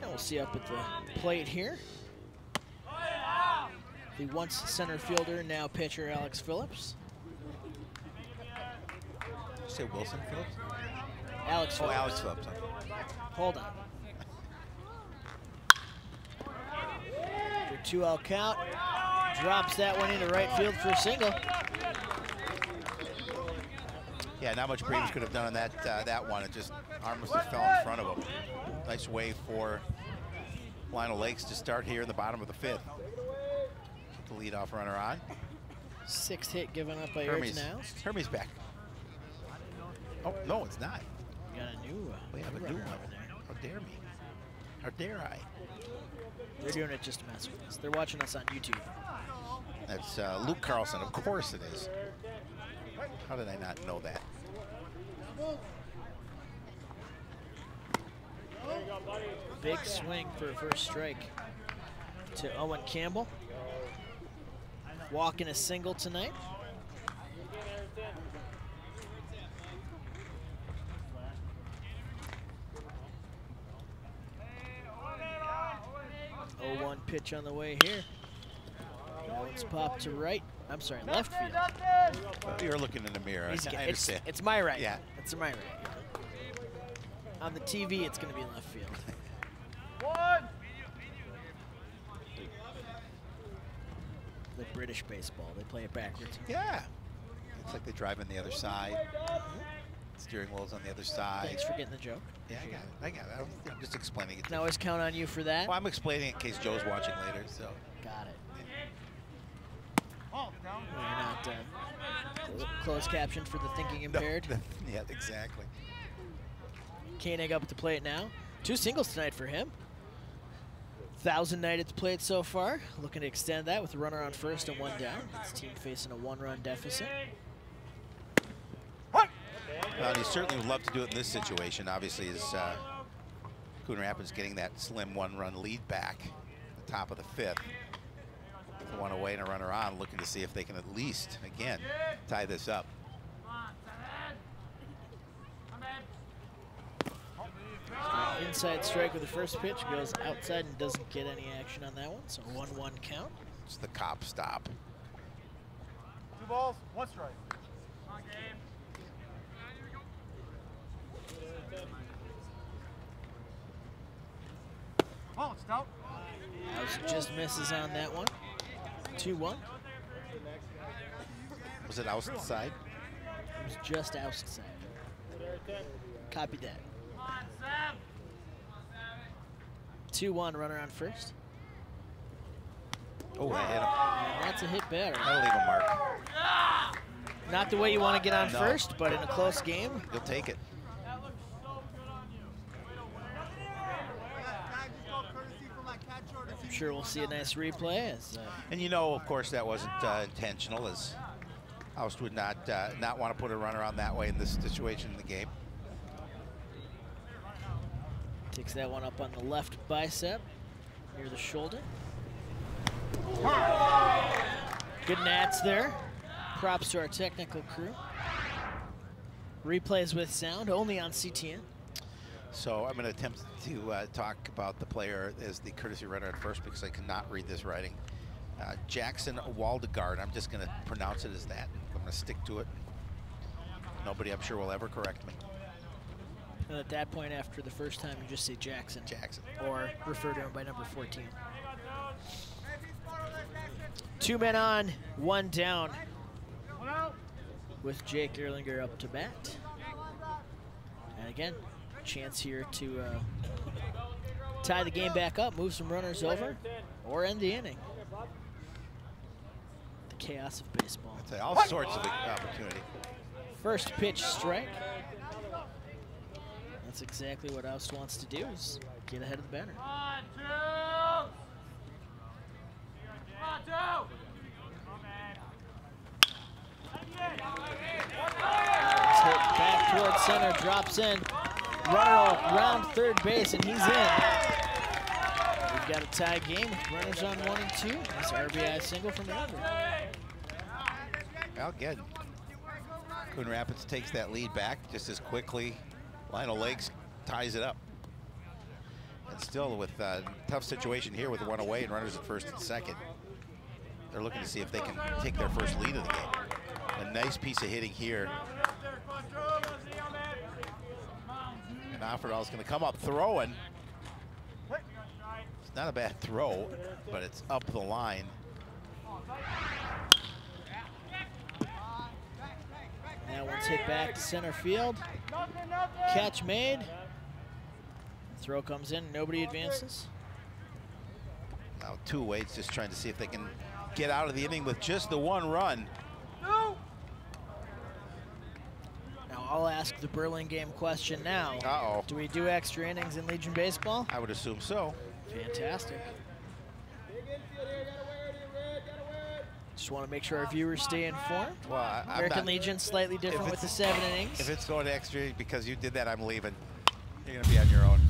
And we'll see up at the plate here. The once center fielder, now pitcher Alex Phillips. Did you say Wilson Phillips? Alex Phillips. Oh, Alex Phillips. Hold on. For 2-out count. Drops that one into right field for a single. Yeah, not much Breeders could have done on that one. It just almost fell in front of him. Nice way for Lino Lakes to start here in the bottom of the 5th. The leadoff runner on. 6th hit given up by Hermes. now. Hermes back. Oh, no, it's not. We got a new We have a new runner one. over there. How dare me? How dare I? They're doing it just to mess with us. They're watching us on YouTube. That's Luke Carlson. Of course it is. How did I not know that? Big swing for a first strike to Owen Campbell. Walking a single tonight. Oh, 1 pitch on the way here. That one's popped to right. I'm sorry, left field. Well, you're looking in the mirror. I understand. It's my right. Yeah. It's my right. On the TV, it's going to be left field. The British baseball, they play it backwards. Yeah. It's like they drive on the other side. Steering wheel's on the other side. Thanks for getting the joke. Yeah, I got it. I'm just explaining it. Can always count on you for that. Well, I'm explaining it in case Joe's watching later, so. Got it. You're not closed captioned for the thinking impaired. No. Yeah, exactly. Koenig up at the plate now. 2 singles tonight for him. 1,000 night at the plate so far. Looking to extend that with a runner on first and 1 down. His team facing a 1-run deficit. Well, he certainly would love to do it in this situation. Obviously, as Coon Rapids getting that slim 1-run lead back at the top of the 5th. With 1 away and a runner on, looking to see if they can at least, again, tie this up. Inside strike with the first pitch, goes outside and doesn't get any action on that one, so 1-1 count. It's the cop stop. 2 balls, 1 strike. Oh, it's out. House just misses on that one. 2-1. Was it outside? It was just outside. Copy that. 2-1, runner on first. Oh, I hit him. And that's a hit batter. That'll leave a mark. Not the way you want to get on No. first, but in a close game, You'll take it. I'm sure we'll see a nice replay. And you know, of course, that wasn't intentional, as Oust would not want to put a runner on that way in this situation in the game. Takes that one up on the left bicep, near the shoulder. Good nats there. Props to our technical crew. Replays with sound, only on CTN. So I'm going to attempt to talk about the player as the courtesy runner at first because I cannot read this writing. Jackson Waldegard. I'm just going to pronounce it as that. I'm going to stick to it. Nobody, I'm sure, will ever correct me. And at that point, after the first time, you just say Jackson. Jackson. Or refer to him by number 14. 2 men on, 1 down. With Jake Erlinger up to bat. And again, chance here to tie the game back up, move some runners over, or end the inning. The chaos of baseball. I'd say all sorts of opportunity. First pitch strike. That's exactly what Oust wants to do, is get ahead of the batter. 1, 2. It's hit back towards center, drops in. Runner around third base, and he's in. We've got a tie game with runners on 1 and 2. Nice RBI single from Albert. Well, again, Coon Rapids takes that lead back just as quickly. Lino Lakes ties it up. And still with a tough situation here with 1 away and runners at first and second. They're looking to see if they can take their first lead of the game. A nice piece of hitting here. And Offerdahl's going to come up throwing. It's not a bad throw, but it's up the line. That one's hit back to center field. Catch made. Throw comes in, nobody advances. Now 2 waits, just trying to see if they can get out of the inning with just the 1 run. Now I'll ask the Burlingame question now. Uh-oh. Do we do extra innings in Legion Baseball? I would assume so. Fantastic. Just want to make sure our viewers stay informed. Well, American Legion slightly different with the 7 innings. If it's going to extra because you did that, I'm leaving. You're going to be on your own.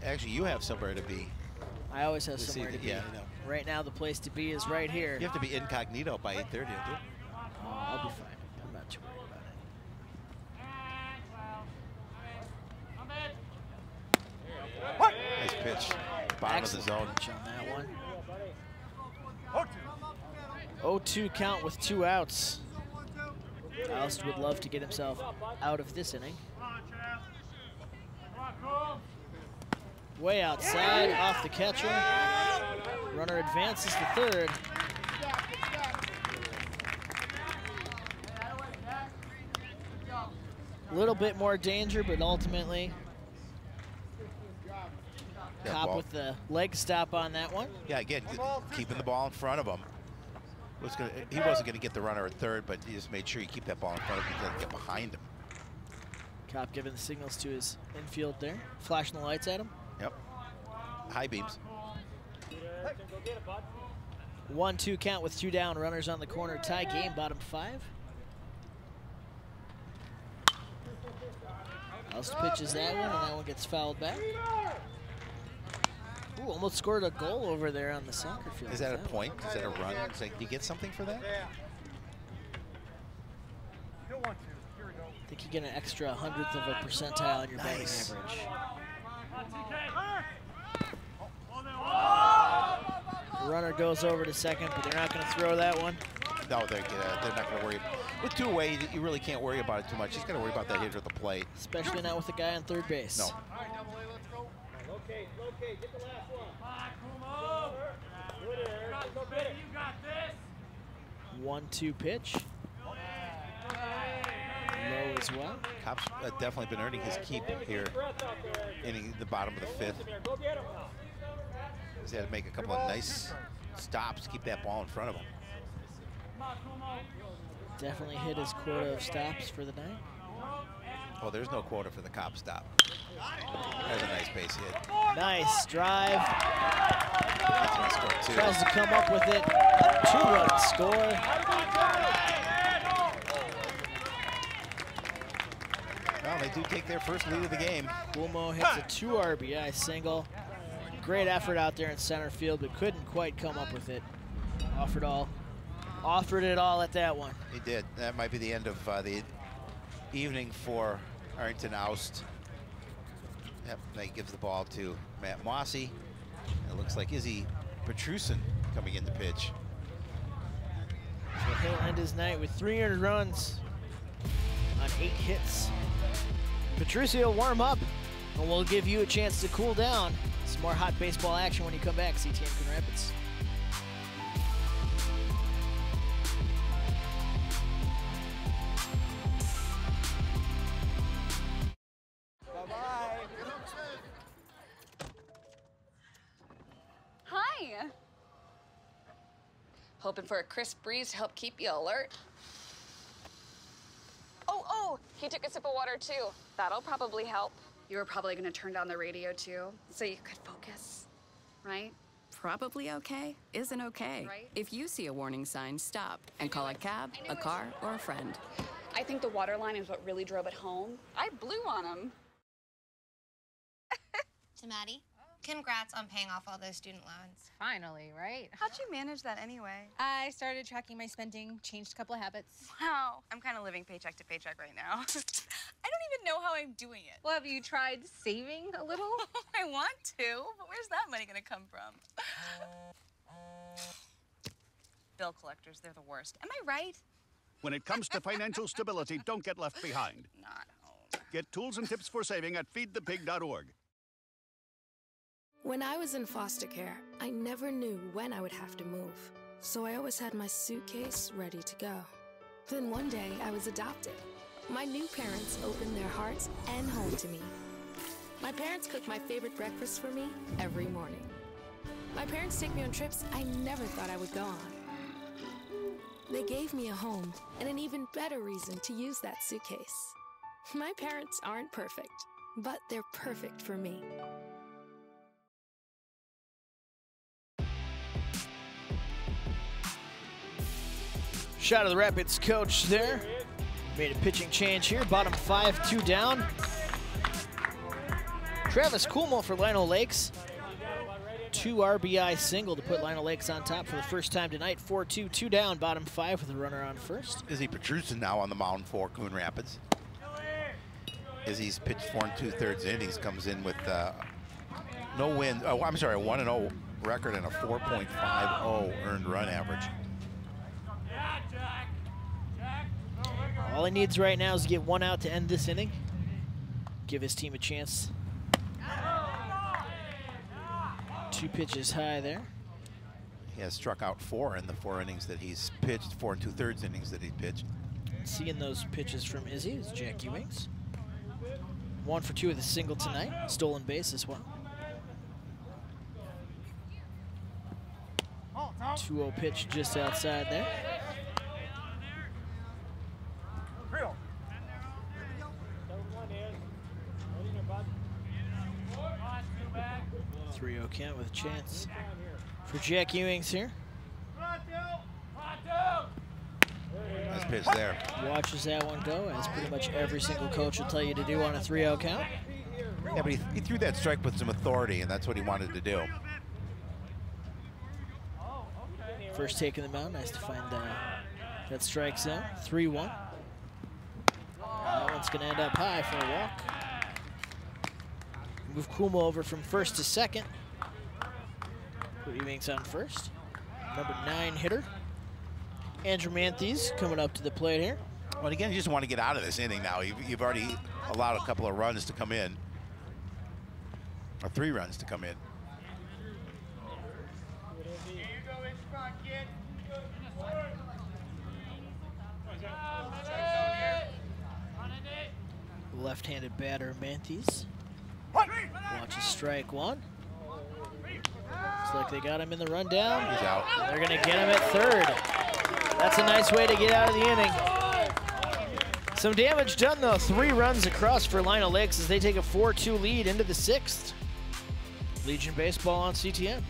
Actually, you have somewhere to be. I always have somewhere to be. Yeah, Right now, the place to be is right here. You have to be incognito by 8:30, don't you? I'll be fine. I'm not too worried about it. Nice pitch. Bottom of the zone. Pitch on that one. 0-2 count with 2 outs. Oust would love to get himself out of this inning. Way outside, off the catcher. Runner advances to third. A little bit more danger, but ultimately, Cop with the leg stop on that one. Yeah, again, keeping the ball in front of him. He wasn't going to get the runner at third, but he just made sure you keep that ball in front of him. He doesn't get behind him. Cop giving the signals to his infield there, flashing the lights at him. Yep. High beams. 1-2 count with 2 down. Runners on the corner. Tie game, bottom 5. Oust pitches that one, and that one gets fouled back. Ooh, almost scored a goal over there on the soccer field. Is that a point? Is that a run? Is that, do you get something for that? think you get an extra 100th of a percentile on your batting average. The runner goes over to second, but they're not going to throw that one. No, they're not going to worry. With two away, you really can't worry about it too much. He's going to worry about that hitter at the plate. Especially not with the guy on third base. No. Locate, get the last one. You got this. 1-2 pitch. Low as well. Copp's definitely been earning his keep here in the bottom of the fifth. He's had to make a couple of nice stops to keep that ball in front of him. Definitely hit his quota of stops for the night. Oh, there's no quota for the Copp stop. There's a nice base hit. Nice drive. Score, tries to come up with it. 2-run score. Well, they do take their first lead of the game. Cuomo hits a 2 RBI single. Great effort out there in center field, but couldn't quite come up with it. Offered it all at that one. He did. That might be the end of the evening for Arlington Oust. Yep, he gives the ball to Matt Mossy. It looks like Izzy Petrusin coming in to pitch. So he'll end his night with 300 runs on 8 hits. Petrucci will warm up, and we'll give you a chance to cool down. Some more hot baseball action when you come back, CTN Coon Rapids. Hi. Hoping for a crisp breeze to help keep you alert. Oh, he took a sip of water too. That'll probably help. You were probably gonna turn down the radio too, so you could focus, right? Probably okay isn't okay. Right? If you see a warning sign, stop and call a cab, a car, or a friend. I think the water line is what really drove it home. I blew on him. To Maddie, congrats on paying off all those student loans. Finally, right? How'd you manage that anyway? I started tracking my spending, changed a couple of habits. Wow, I'm kind of living paycheck to paycheck right now. I don't even know how I'm doing it. Well, have you tried saving a little? I want to, but where's that money gonna come from? Bill collectors, they're the worst. Am I right? When it comes to financial stability, don't get left behind. Not home. Get tools and tips for saving at feedthepig.org. When I was in foster care, I never knew when I would have to move, so I always had my suitcase ready to go. Then one day, I was adopted. My new parents opened their hearts and home to me. My parents cook my favorite breakfast for me every morning. My parents take me on trips I never thought I would go on. They gave me a home and an even better reason to use that suitcase. My parents aren't perfect, but they're perfect for me. Shot of the Rapids coach there. Made a pitching change here. Bottom 5, 2 down. Travis Kuhlmo for Lino Lakes. 2 RBI single to put Lino Lakes on top for the first time tonight. 4-2, 2 down. Bottom 5 with a runner on first. Izzy Petrusin now on the mound for Coon Rapids. Izzy's pitched 4 2/3 innings. Comes in with no wins. Oh, I'm sorry, a 1-0 record and a 4.50 earned run average. All he needs right now is to get 1 out to end this inning. Give his team a chance. 2 pitches high there. He has struck out 4 in the 4 innings that he's pitched, 4 2/3 innings that he's pitched. Seeing those pitches from Izzy is Jack Ewings. 1 for 2 with a single tonight. Stolen base as well. 2-0 pitch just outside there. 3-0 count with a chance for Jack Ewings here. Nice pitch there. Watches that one go, as pretty much every single coach will tell you to do on a 3-0 count. Yeah, but he threw that strike with some authority, and that's what he wanted to do. First take in the mound, nice to find that strike zone. 3-1. That one one's going to end up high for a walk. Move Kuma over from first to second. Put Ewings on first. Number 9 hitter. Andrew Manthes coming up to the plate here. Well, again, you just want to get out of this inning now. You've already allowed a couple of runs to come in, or 3 runs to come in. Left-handed batter Manthes. Watches strike 1. Looks like they got him in the rundown. He's out. They're going to get him at third. That's a nice way to get out of the inning. Some damage done, though. 3 runs across for Lino Lakes as they take a 4-2 lead into the 6th. Legion Baseball on CTN.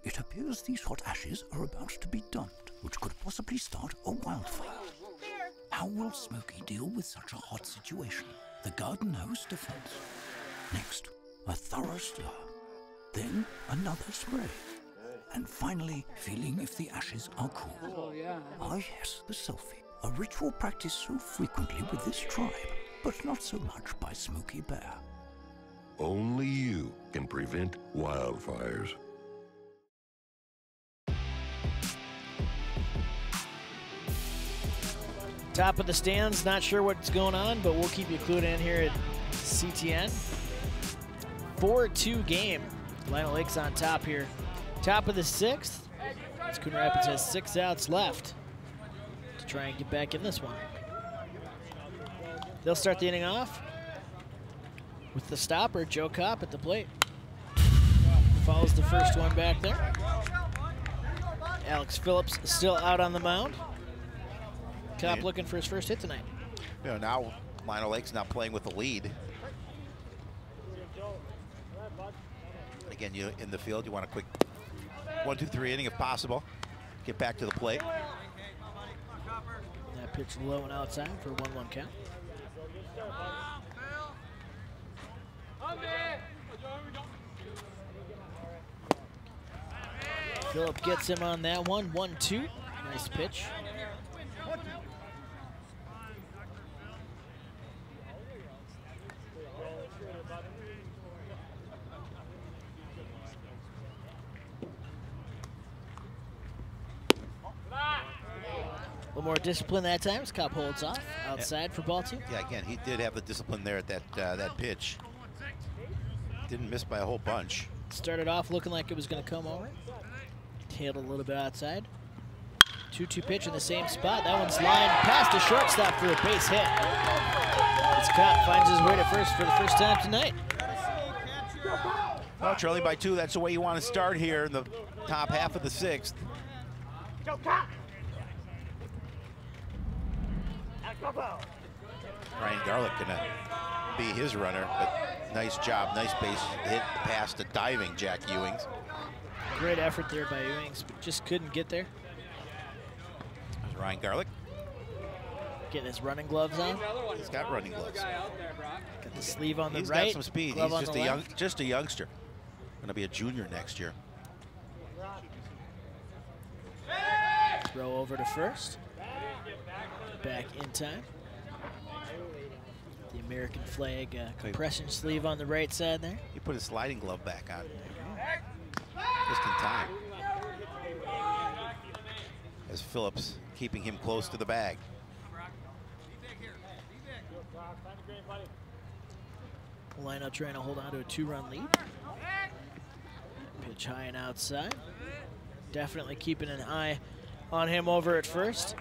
It appears these hot ashes are about to be dumped, which could possibly start a wildfire. How will Smokey deal with such a hot situation? The garden hose defense. Next, a thorough stir. Then another spray. And finally, feeling if the ashes are cool. Oh, yeah. Ah yes, the selfie. A ritual practiced so frequently with this tribe, but not so much by Smokey Bear. Only you can prevent wildfires. Top of the stands, not sure what's going on, but we'll keep you clued in here at CTN. 4-2 game. Lino Lakes on top here. Top of the 6th. As Coon Rapids has 6 outs left to try and get back in this one. They'll start the inning off with the stopper, Joe Kopp at the plate. Follows the first one back there. Alex Phillips still out on the mound. Kopp looking for his first hit tonight. You know, now Lino Lakes not playing with the lead. Again, you in the field, you want a quick 1-2-3 inning if possible. Get back to the plate. That pitch low and outside for a 1-1 count. Phillip gets him on that one. 1-2. Nice pitch. A little more discipline that time as Kopp holds off outside for ball 2. Yeah, again, he did have the discipline there at that pitch. Didn't miss by a whole bunch. Started off looking like it was going to come over. Tailed a little bit outside. 2-2 pitch in the same spot. That one's lined past a shortstop for a base hit. As Kopp finds his way to first for the first time tonight. Well, trailing by 2, that's the way you want to start here in the top half of the 6th. Ryan Garlick gonna be his runner, but nice job, nice base hit past a diving Jack Ewings. Great effort there by Ewings, but just couldn't get there. There's Ryan Garlick. Getting his running gloves on. He's got running gloves. Got the sleeve on the He's right. got some speed. Glove He's on just a youngster. Gonna be a junior next year. Throw over to first. Back in time. The American flag compression sleeve on the right side there. He put his sliding glove back on. Just in time. As Phillips keeping him close to the bag. Lino trying to hold on to a 2-run lead. Pitch high and outside. Definitely keeping an eye on him over at first.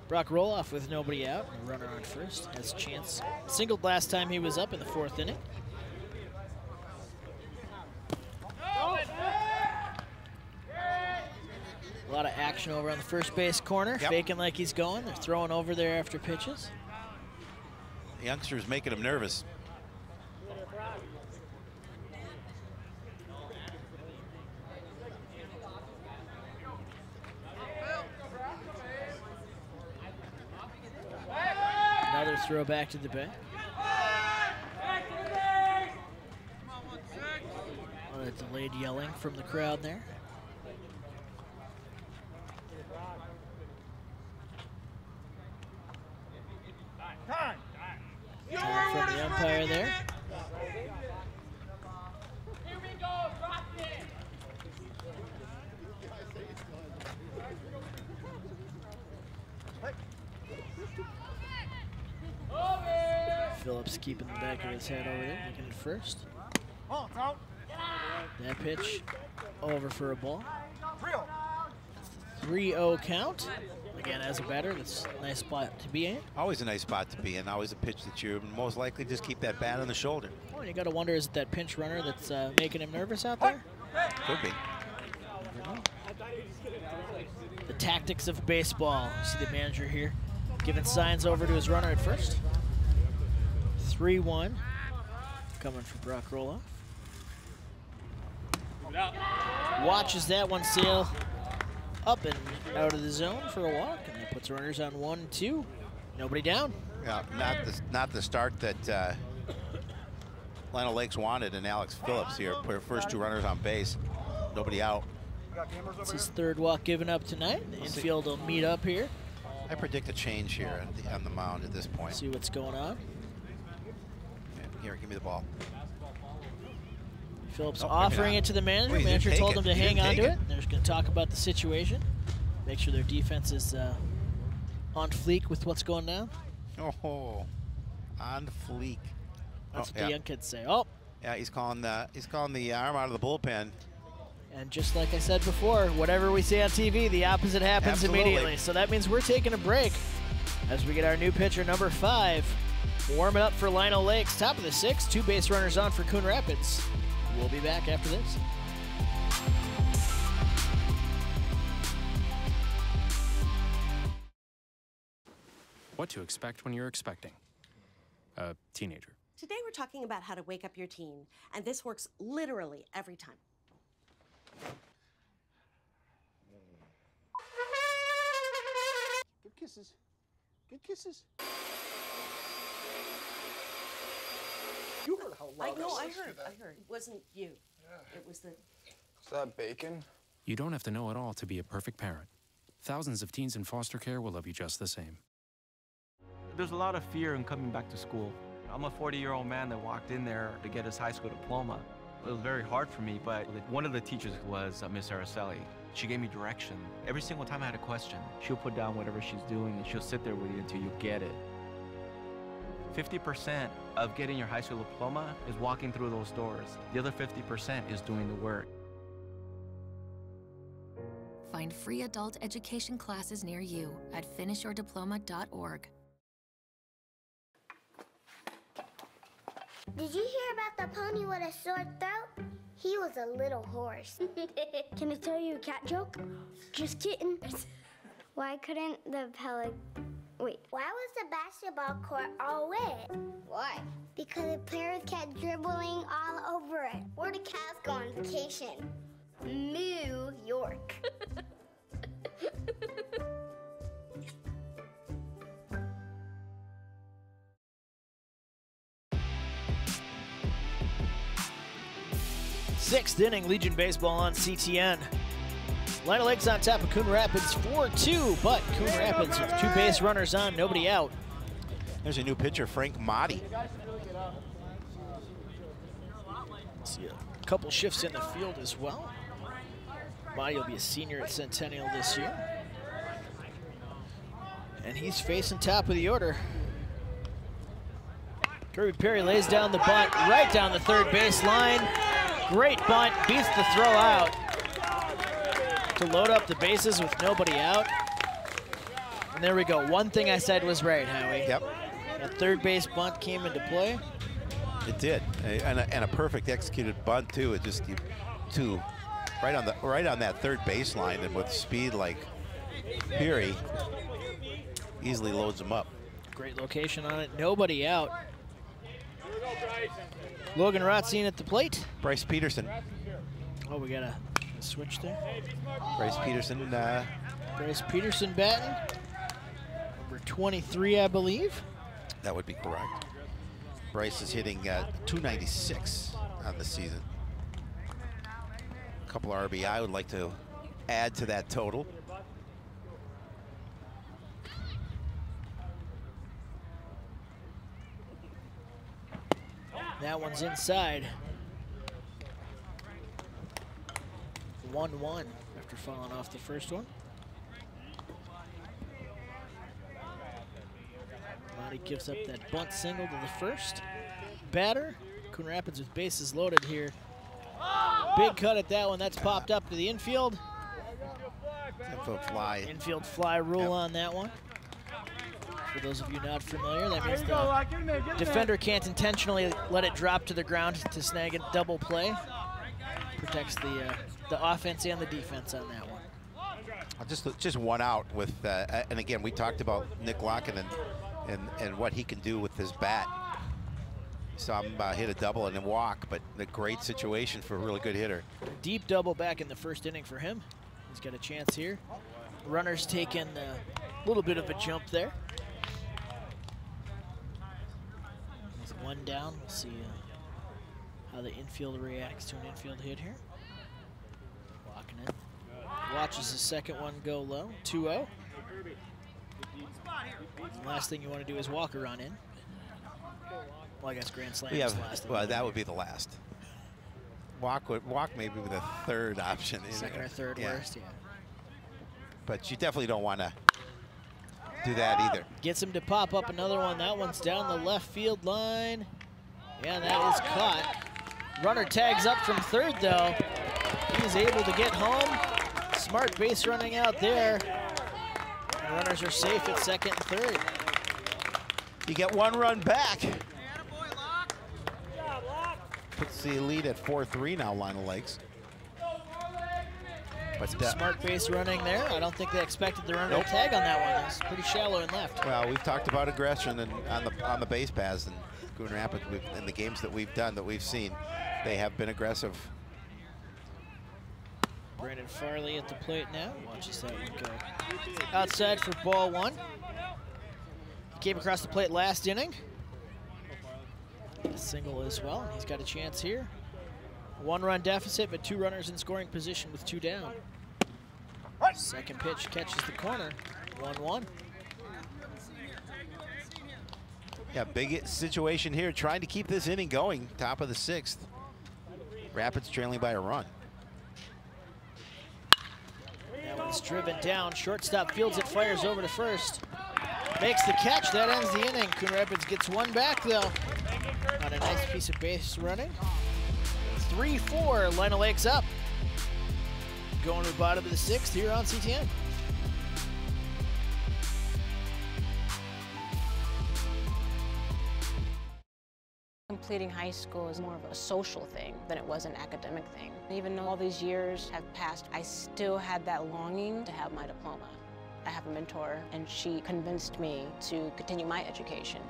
Brock Roloff with nobody out, a runner on first, has a chance. Singled last time he was up in the 4th inning. A lot of action over on the first base corner, faking like he's going. They're throwing over there after pitches. The youngster's making him nervous. Another throw back to the bay. A lot of delayed yelling from the crowd there. Time from the umpire there. Here we go, drop it. Phillips keeping the back of his head over there, looking at first. That pitch over for a ball. 3-0 count. Again, as a batter, that's a nice spot to be in. Always a nice spot to be in. Always a pitch that you most likely just keep that bat on the shoulder. Well, you got to wonder, is it that pinch runner that's making him nervous out there? Could be. The tactics of baseball. See the manager here giving signs over to his runner at first. 3-1 coming from Brock Roloff. Watches that one sail up and out of the zone for a walk, and that puts runners on 1-2. Nobody down. Yeah, not the start that Lino Lakes wanted, and Alex Phillips here. First 2 runners on base, nobody out. It's his 3rd walk given up tonight. The infield will meet up here. I predict a change here on the mound at this point. See what's going on. Here, give me the ball. Phillips offering it to the manager. The manager told him to hang on to it. They're just going to talk about the situation. Make sure their defense is on fleek with what's going down. Oh, on fleek. That's what the young kids say. Oh. Yeah, he's calling the arm out of the bullpen. And just like I said before, whatever we see on TV, the opposite happens immediately. So that means we're taking a break as we get our new pitcher, number 5, warming up for Lino Lakes. Top of the 6th, 2 base runners on for Coon Rapids. We'll be back after this. What to expect when you're expecting a teenager. Today we're talking about how to wake up your teen, and this works literally every time. Good kisses. Good kisses. You heard how loud I heard. It wasn't you. Yeah. It was the... Is that bacon? You don't have to know it all to be a perfect parent. Thousands of teens in foster care will love you just the same. There's a lot of fear in coming back to school. I'm a 40-year-old man that walked in there to get his high school diploma. It was very hard for me, but one of the teachers was Miss Araceli. She gave me direction. Every single time I had a question, she'll put down whatever she's doing and she'll sit there with you until you get it. 50% of getting your high school diploma is walking through those doors. The other 50% is doing the work. Find free adult education classes near you at finishyourdiploma.org. Did you hear about the pony with a sore throat? He was a little horse. Can I tell you a cat joke? Just kidding. Why couldn't the Wait, why was the basketball court all wet? Why? Because the players kept dribbling all over it. Where the cats go on vacation? New York. Sixth inning, Legion Baseball on CTN. Lino Lakes on top of Coon Rapids 4-2, but Coon Rapids with 2 base runners on, nobody out. There's a new pitcher, Frank Motti. See a couple shifts in the field as well. Motti will be a senior at Centennial this year. And he's facing top of the order. Kirby Perry lays down the bunt right down the third base line. Great bunt, beats the throw out to load up the bases with nobody out. And there we go. One thing I said was right, Howie. Yep. That third base bunt came into play. It did, and a perfect executed bunt too. It just right on that third baseline, and with speed like Peary, easily loads them up. Great location on it. Nobody out. Logan Rothstein at the plate. Bryce Peterson. Oh, we got a switch there. Bryce Peterson. Bryce Peterson batting. Number 23, I believe. That would be correct. Bryce is hitting 296 on the season. A couple of RBI would like to add to that total. That one's inside. 1-1 after falling off the first one. Monty gives up that bunt single to the first batter. Coon Rapids with bases loaded here. Big cut at that one. That's popped up to the infield. Infield fly. Infield fly rule on that one. For those of you not familiar, that means the defender can't intentionally let it drop to the ground to snag a double play. Protects the offense and the defense on that one. Just one out with, and again, we talked about Nick Locken and what he can do with his bat. Saw him hit a double and then walk, but a great situation for a really good hitter. Deep double back in the first inning for him. He's got a chance here. Runner's taken a little bit of a jump there. With one down, we'll see how the infield reacts to an infield hit here. Walking in. Watches the second one go low, 2-0. The last thing you want to do is walk a run in. Well, I guess grand slam is the last. Well, that would be the last. Walk maybe with a third option. Second or third worst, yeah. But you definitely don't want to do that either. Gets him to pop up another one. That one's down the left field line. Yeah, that is caught. Runner tags up from third, though. He's able to get home. Smart base running out there. And runners are safe at second and third. You get one run back. Puts the lead at 4-3 now, Lino Lakes. But smart base running there. I don't think they expected the runner to tag on that one. It's pretty shallow and left. Well, we've talked about aggression and on the base paths, and Coon Rapids, in the games that we've done, that we've seen, they have been aggressive. Brandon Farley at the plate now. Watches that one go outside for ball one. He came across the plate last inning. A single as well. He's got a chance here. One-run deficit, but two runners in scoring position with two down. Second pitch catches the corner. 1-1. Yeah, big situation here, trying to keep this inning going. Top of the sixth. Rapids trailing by a run. That one's driven down. Shortstop fields it, fires over to first. Makes the catch. That ends the inning. Coon Rapids gets one back, though. On a nice piece of base running. 3-4, Lino Lakes up. Going to the bottom of the sixth here on CTN. Completing high school is more of a social thing than it was an academic thing. Even though all these years have passed, I still had that longing to have my diploma. I have a mentor, and she convinced me to continue my education.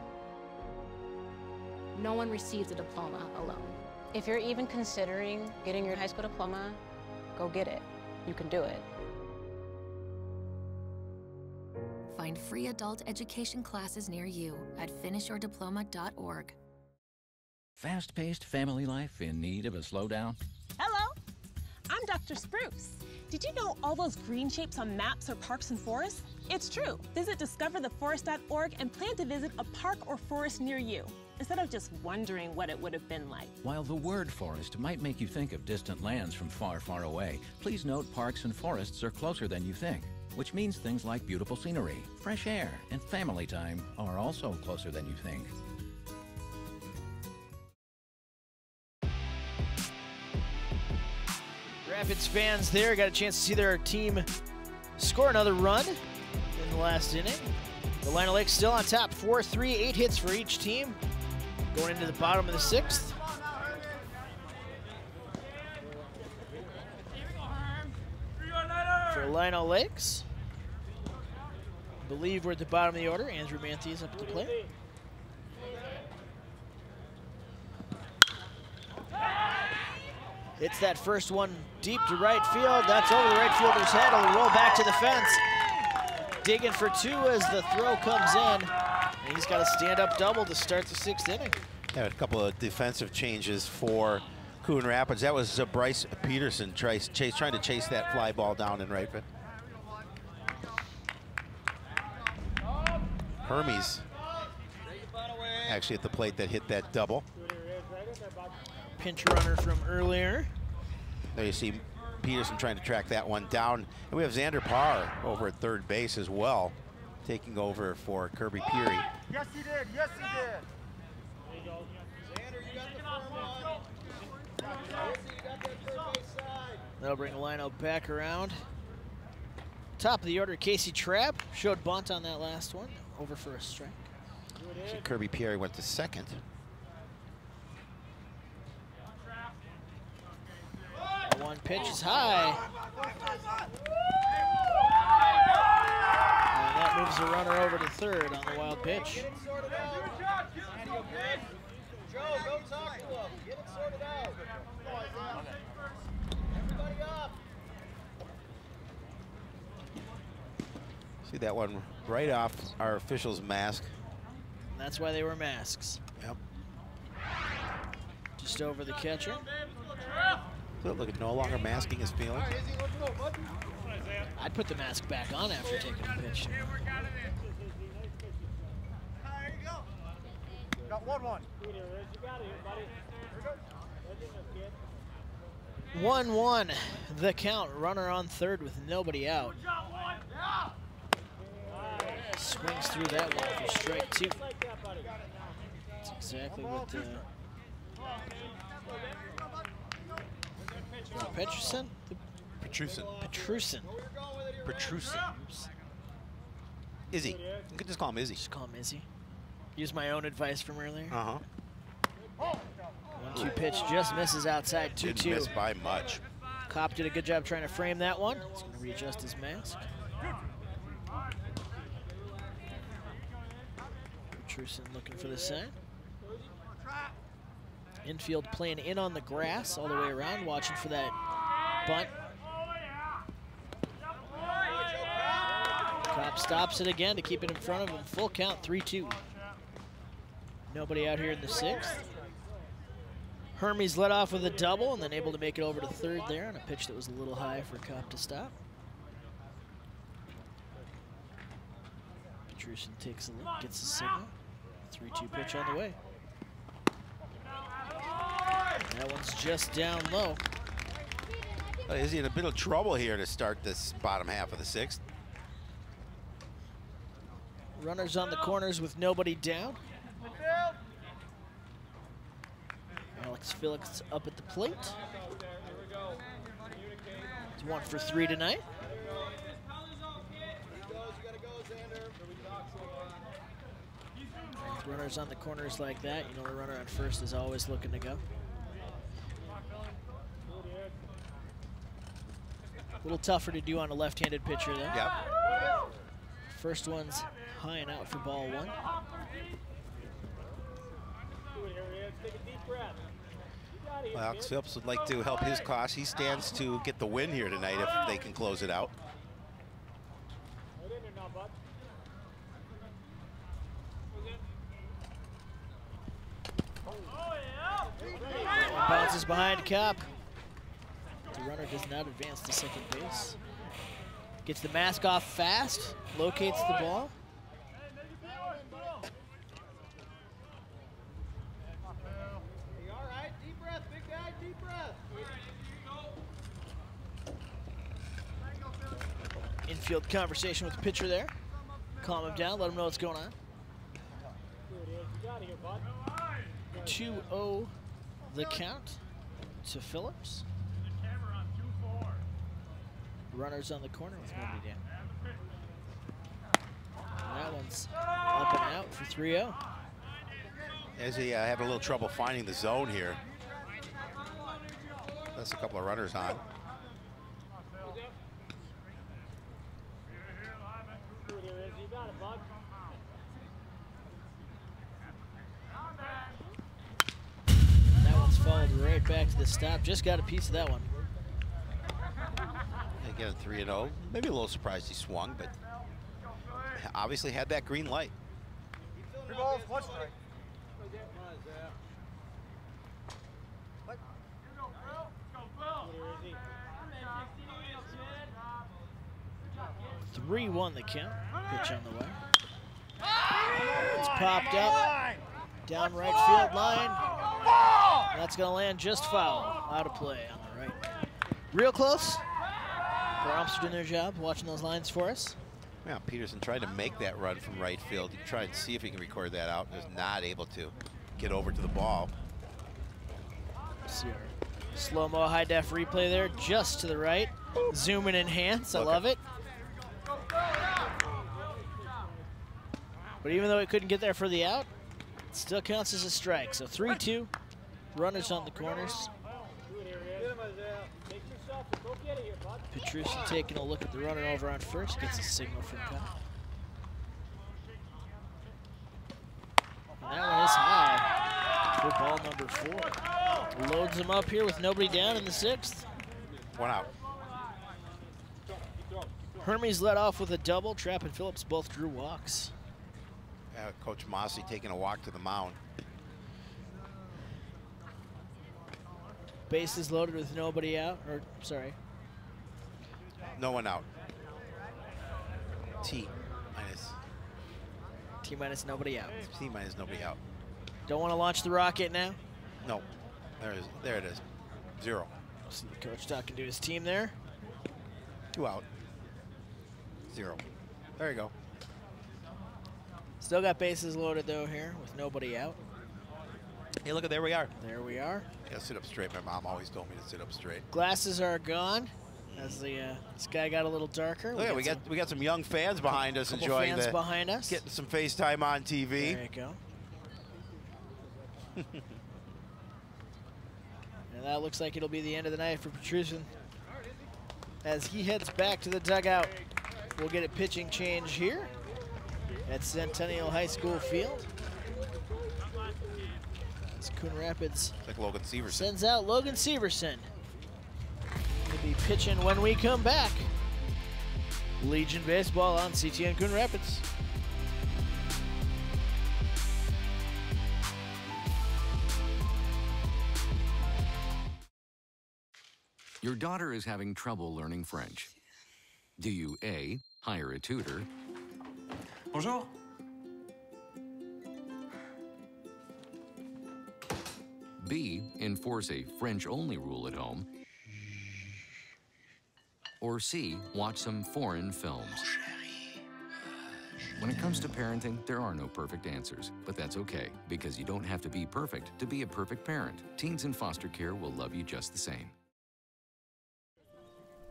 No one receives a diploma alone. If you're even considering getting your high school diploma, go get it. You can do it. Find free adult education classes near you at finishyourdiploma.org. Fast-paced family life in need of a slowdown? Hello, I'm Dr. Spruce. Did you know all those green shapes on maps are parks and forests? It's true. Visit discovertheforest.org and plan to visit a park or forest near you, instead of just wondering what it would have been like. While the word forest might make you think of distant lands from far, far away, please note parks and forests are closer than you think, which means things like beautiful scenery, fresh air, and family time are also closer than you think. Rapids fans there got a chance to see their team score another run in the last inning. The Lino Lakes still on top, 4-3, 8 hits for each team. Going into the bottom of the 6th. For Lino Lakes, I believe we're at the bottom of the order. Andrew Manthe is up at the plate. Hits that first one deep to right field. That's over the right fielder's head. It'll roll back to the fence. Digging for 2 as the throw comes in. And he's got a stand-up double to start the 6th inning. Yeah, a couple of defensive changes for Coon Rapids. That was Bryce Peterson trying to chase that fly ball down in right field. Hermes actually at the plate that hit that double. Pinch runner from earlier. There you see Peterson trying to track that one down. And we have Xander Parr over at third base as well, taking over for Kirby Peary. Yes, he did. Yes, he did. There you go. Xander, you got the firm one. You got that third base side. That'll bring Lino back around. Top of the order, Casey Trapp showed bunt on that last one. Over for a strike. So Kirby Peary went to second. The one pitch is high. And that moves the runner over to third on the wild pitch. Joe, go talk to him. Get it sorted out. Everybody up. See that one right off our official's mask. That's why they wear masks. Yep. Just over the catcher. Look, no longer masking his feelings. I'd put the mask back on after taking a pitch. Got 1-1. 1-1, the count. Runner on third with nobody out. Swings through that one for strike 2. That's exactly what Petruson? Petruson. Izzy. You could just call him Izzy. Just call him Izzy. Use my own advice from earlier. Uh-huh. 1-2 pitch just misses outside. 2-2. Didn't miss by much. Kopp did a good job trying to frame that one. He's going to readjust his mask. Petruson looking for the sign. Infield playing in on the grass all the way around, watching for that bunt. Kopp stops it again to keep it in front of him. Full count, 3-2. Nobody out here in the 6th. Hermes led off with a double and then able to make it over to third there on a pitch that was a little high for Kopp to stop. Petruson takes a look, gets a signal. 3-2 pitch on the way. That one's just down low. Is he in a bit of trouble here to start this bottom half of the 6th? Runners on the corners with nobody down. Alex Felix up at the plate. He's 1 for 3 tonight. With runners on the corners like that, you know the runner on first is always looking to go. A little tougher to do on a left-handed pitcher, though. Yep. First one's high and out for ball 1. Well, Alex Phillips would like to help his cause. He stands to get the win here tonight if they can close it out. Bounces behind Kopp. The runner does not advance to second base. Gets the mask off fast, locates the ball. Infield conversation with the pitcher there. Calm him down, let him know what's going on. 2-0 the count to Phillips. Runners on the corner with nobody down. That one's up and out for 3-0. As he having a little trouble finding the zone here. That's a couple of runners on. That one's followed right back to the stop. Just got a piece of that one. Again, 3-0. Maybe a little surprised he swung, but obviously had that green light. 3 balls, 1 strike. 3-1 the count. Pitch on the way. It's popped up. Down right field line. That's going to land just foul. Out of play on the right. Real close. The umps are doing their job, watching those lines for us. Yeah, Peterson tried to make that run from right field. He tried to see if he can record that out. Was not able to get over to the ball. See our slow-mo high-def replay there, just to the right. Zoom and enhance. I love it. But even though it couldn't get there for the out, it still counts as a strike. So 3-2, runners on the corners. Petrucci taking a look at the runner over on first, gets a signal from Kyle. And that one is high for ball number 4. Loads him up here with nobody down in the 6th. 1 out. Hermes led off with a double. Trapp and Phillips both drew walks. Coach Mossy taking a walk to the mound. Bases loaded with nobody out, or sorry. No one out. T minus nobody out. T minus nobody out. Don't want to launch the rocket now? No. There it is. 0. See the coach talking to his team there. 2 out. 0. There you go. Still got bases loaded though here with nobody out. Hey, look at there we are. There we are. Yeah, sit up straight. My mom always told me to sit up straight. Glasses are gone as the sky got a little darker. Look, we got some young fans behind us enjoying fans behind us. Getting some FaceTime on TV. There you go. And that looks like it'll be the end of the night for Petrucci as he heads back to the dugout. We'll get a pitching change here at Centennial High School Field. As Coon Rapids like Logan Severson sends out Logan Severson. He'll be pitching when we come back. Legion Baseball on CTN Coon Rapids. Your daughter is having trouble learning French. Do you A, hire a tutor? Bonjour. B, enforce a French-only rule at home? Or C, watch some foreign films? When it comes to parenting, there are no perfect answers, but that's okay, because you don't have to be perfect to be a perfect parent. Teens in foster care will love you just the same.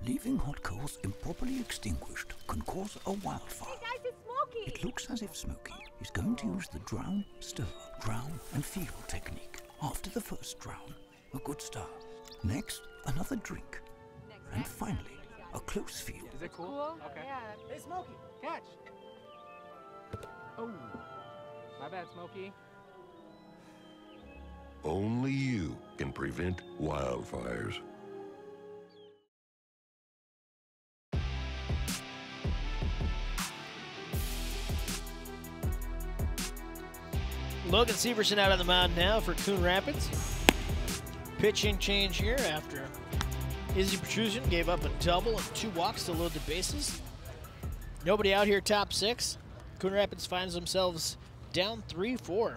Leaving hot coals improperly extinguished can cause a wildfire. Hey guys, it's Smokey! It looks as if Smokey is going to use the drown, stir, drown, and feel technique. After the first drown, a good start. Next, another drink. And finally, a close feel. Is it cool? Okay. Yeah. Hey, Smokey, catch! Oh, my bad, Smokey. Only you can prevent wildfires. Logan Severson out on the mound now for Coon Rapids. Pitching change here after Izzy Petrucci gave up a double and 2 walks to load the bases. Nobody out here, top 6. Coon Rapids finds themselves down 3-4.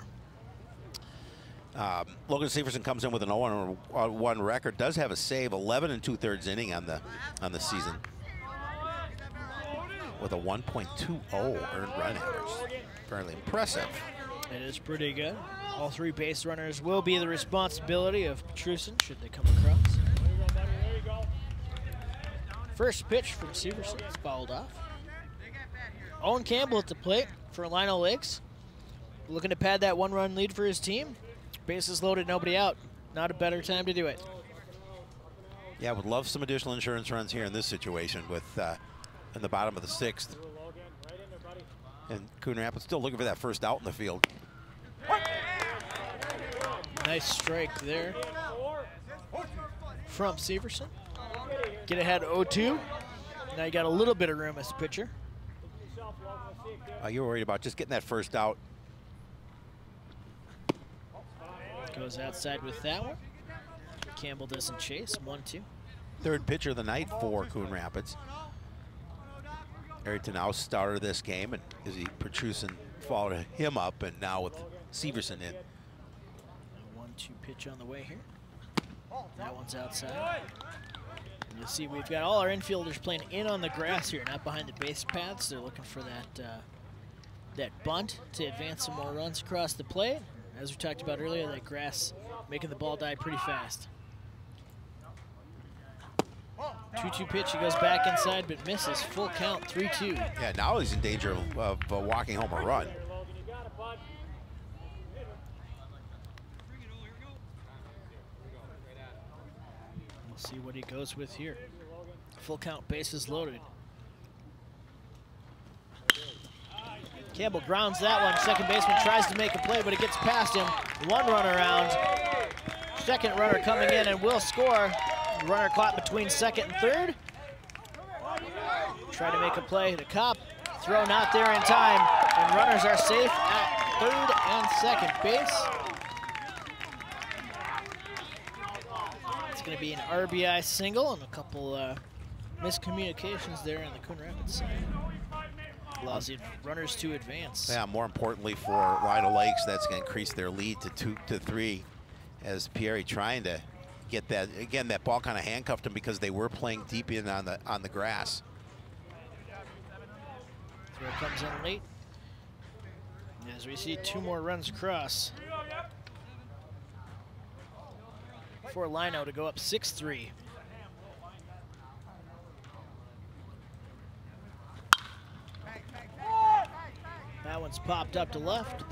Logan Severson comes in with an 0-1 record. Does have a save, 11 2/3 inning on the season, with a 1.20 earned run average. Fairly impressive. It is pretty good. All 3 base runners will be the responsibility of Petrucci should they come across. First pitch from Severson is fouled off. Owen Campbell at the plate for Lino Lakes. Looking to pad that 1-run lead for his team. Bases loaded, nobody out. Not a better time to do it. Yeah, would love some additional insurance runs here in this situation with in the bottom of the 6th. And Coon Rapids still looking for that first out in the field. Nice strike there from Severson. Get ahead 0-2. Now you got a little bit of room as a pitcher. You were worried about just getting that first out. Goes outside with that one. Campbell doesn't chase. 1-2. Third pitcher of the night for Coon Rapids. Arrington now started this game, and Izzy Petrusin followed him up, and now with Severson in. 1-2 pitch on the way here. That one's outside. And you'll see we've got all our infielders playing in on the grass here, not behind the base paths. They're looking for that bunt to advance some more runs across the plate. As we talked about earlier, that grass making the ball die pretty fast. 2-2 pitch, he goes back inside but misses. Full count, 3-2. Yeah, now he's in danger of walking home a run. We'll see what he goes with here. Full count, bases loaded. Campbell grounds that one. Second baseman tries to make a play, but it gets past him. 1 run around. Second runner coming in and will score. Runner caught between second and third. Try to make a play. The Cop throw not there in time, and runners are safe at third and second base. It's going to be an RBI single and a couple miscommunications there on the Coon Rapids side. Allows the runners to advance. Yeah, more importantly for Lino Lakes, that's going to increase their lead to 2-3 as Pieri trying to get that. Again, that ball kind of handcuffed them because they were playing deep in on the grass. Throw comes in late. As we see 2 more runs across for Lino to go up 6-3. That one's popped up to left.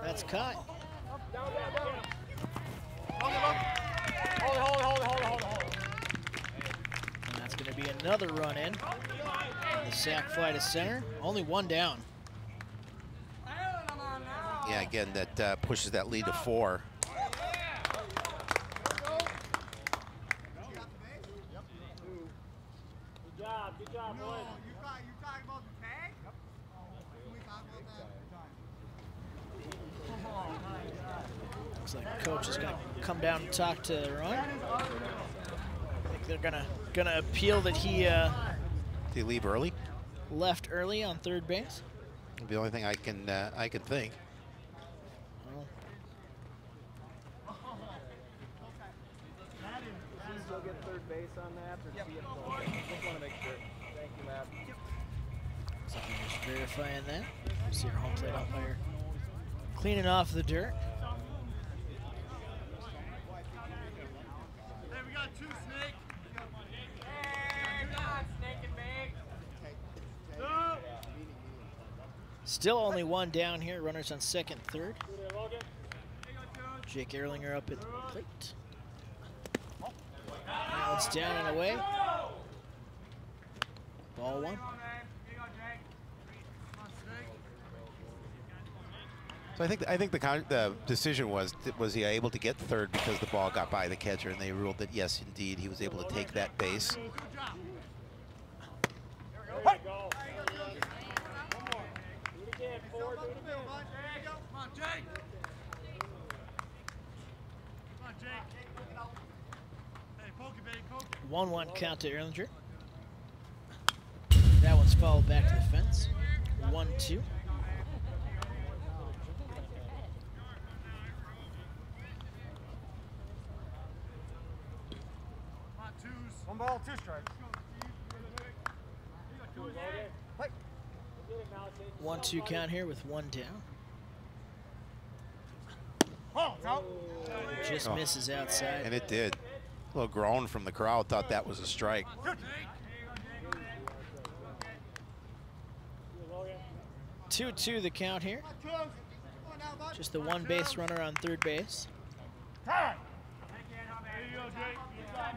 That's caught. And that's going to be another run in. The sac fly to center. Only 1 down. Yeah, again, that pushes that lead to 4. Good job, boys. Looks like the coach is going to come down and talk to Ron. I think they're gonna appeal that he Did he leave early? Left early on third base. The only thing I can think. Well, Still get third base on that, or just want to make sure. Thank you, Matt. so I'm just verifying that. See our home plate umpire cleaning off the dirt. Hey, we got 2, Snake. Hey, come on, Snake and Big. Still only 1 down here. Runners on second, third. Jake Erlinger up at the plate. Now it's down and away. Ball 1. So I think the decision was he able to get third because the ball got by the catcher, and they ruled that yes, indeed, he was able to take that base. Come on, Jake. 1-1 count to Erlinger. That one's fouled back to the fence. 1-2. One ball, 2 strikes. 1-2 count here with 1 down. Oh, it's out. Just misses outside. And it did. A little groan from the crowd, thought that was a strike. 2-2 the count here. Just the one base runner on third base.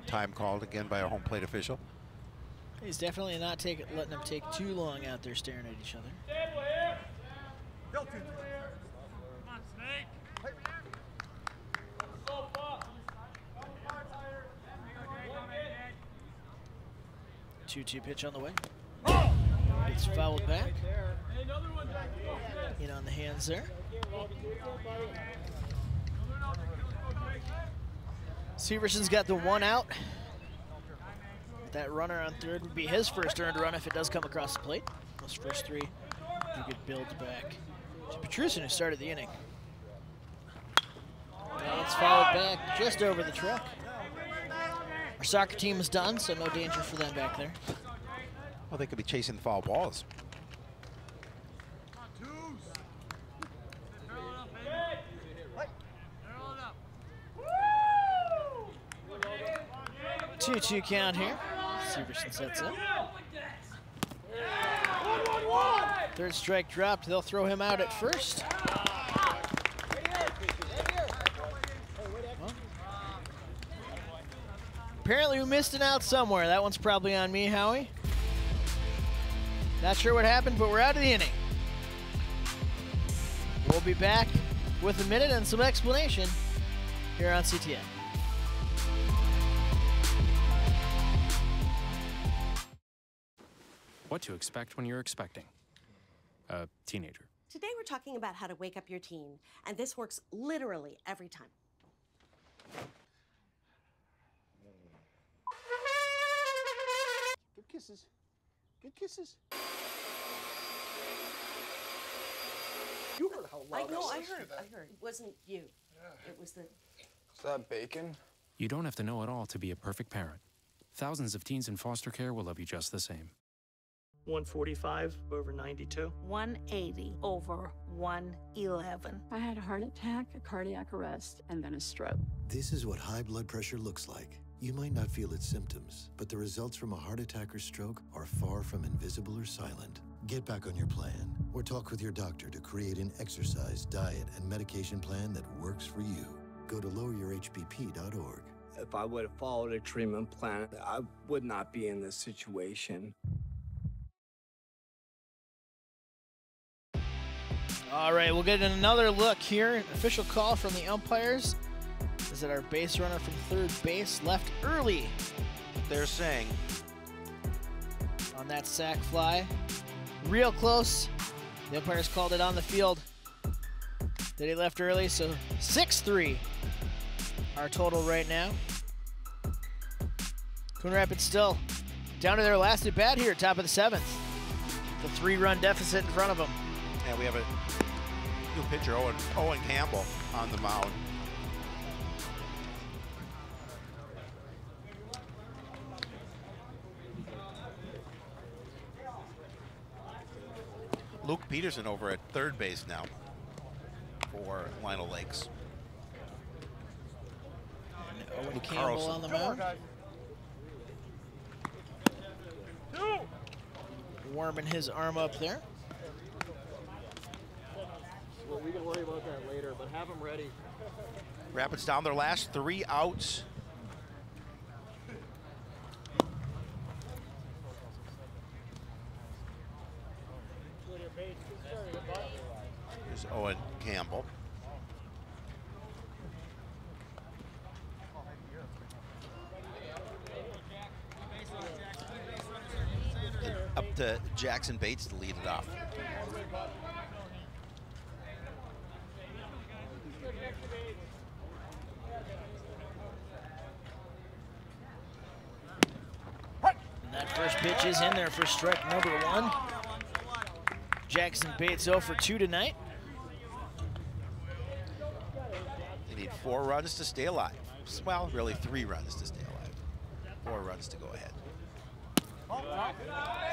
Time called again by a home plate official. He's definitely not letting them take too long out there staring at each other. 2-2 pitch on the way. It's fouled back. In on the hands there. Severson's got the one out. That runner on third would be his first earned run if it does come across the plate. Those first three, you could build back to Petrusin, who started the inning. And it's fouled back just over the truck. Our soccer team is done, so no danger for them back there. Well, they could be chasing the foul balls. Two-two count here. Severson sets up. Third strike dropped. They'll throw him out at first. Well, apparently we missed an out somewhere. That one's probably on me, Howie. Not sure what happened, but we're out of the inning. We'll be back with a minute and some explanation here on CTN. What to expect when you're expecting a teenager. Today we're talking about how to wake up your teen, and this works literally every time. Good kisses. Good kisses. You heard how loud I heard. It wasn't you. It was the... Is that bacon? You don't have to know it all to be a perfect parent. Thousands of teens in foster care will love you just the same. 145 over 92. 180 over 111. I had a heart attack, a cardiac arrest, and then a stroke. This is what high blood pressure looks like. You might not feel its symptoms, but the results from a heart attack or stroke are far from invisible or silent. Get back on your plan, or talk with your doctor to create an exercise, diet, and medication plan that works for you. Go to loweryourhbp.org. If I would have followed a treatment plan, I would not be in this situation. All right, we'll get another look here. Official call from the umpires is that our base runner from third base left early. They're saying on that sac fly. Real close. The umpires called it on the field that he left early, so 6-3 our total right now. Coon Rapids still down to their last at bat here, top of the 7th. The 3-run deficit in front of them. Yeah, we have a new pitcher, Owen Campbell, on the mound. Luke Peterson over at third base now for Lino Lakes. And Owen Campbell on the mound. Warming his arm up there. Well, we can worry about that later, but have them ready. Rapids down their last 3 outs. Here's Owen Campbell. Up to Jackson Bates to lead it off. And that first pitch is in there for strike number 1. Jackson Bates 0 for 2 tonight. They need 4 runs to stay alive. Well, really 3 runs to stay alive. 4 runs to go ahead.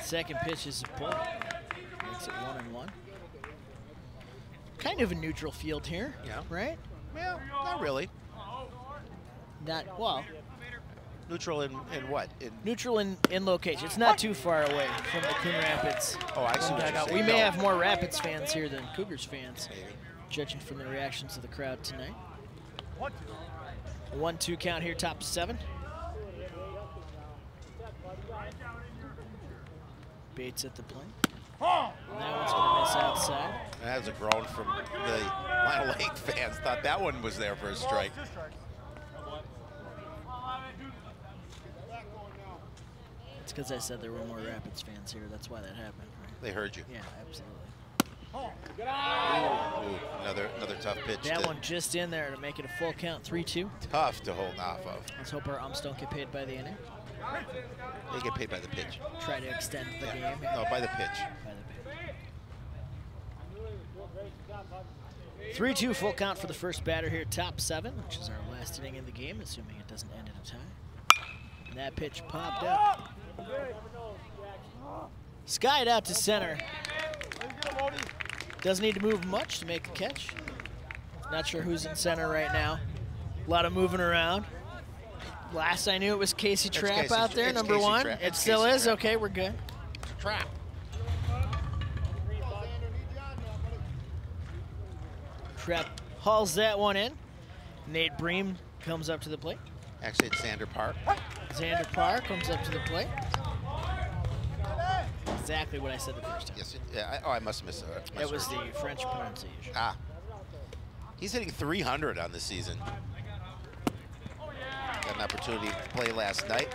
Second pitch is a pull. Makes it 1-1. Kind of a neutral field here, yeah, right? Well, not really. Not, well, Neutral in what? Neutral in location. It's not too far away from the Coon Rapids. Oh, I see what you're saying. We may have more Rapids fans here than Cougars fans, judging from the reactions of the crowd tonight. 1-2 count here, top 7. Bates at the plate. And that one's going to miss outside. That was a groan from the Lino Lake fans. Thought that one was there for a strike. It's because I said there were more Rapids fans here. That's why that happened, right? They heard you. Yeah, absolutely. Ooh, another tough pitch. That one just in there to make it a full count, 3-2. Tough to hold off of. Let's hope our umps don't get paid by the inning. They get paid by the pitch. Try to extend the game. No, by the pitch. 3-2 full count for the first batter here, top 7, which is our last inning in the game, assuming it doesn't end in a tie. And that pitch popped up. Skied out to center. Doesn't need to move much to make the catch. Not sure who's in center right now. A lot of moving around. Last I knew it was Casey Trapp out there, number 1. It still is? Okay, we're good. Trapp. Trapp hauls that one in. Nate Bream comes up to the plate. Actually, it's Xander Park. Xander Park comes up to the plate. Exactly what I said the first time. Yes. I must have missed it. That was the French pronunciation. Ah. He's hitting 300 on the season. Got an opportunity to play last night.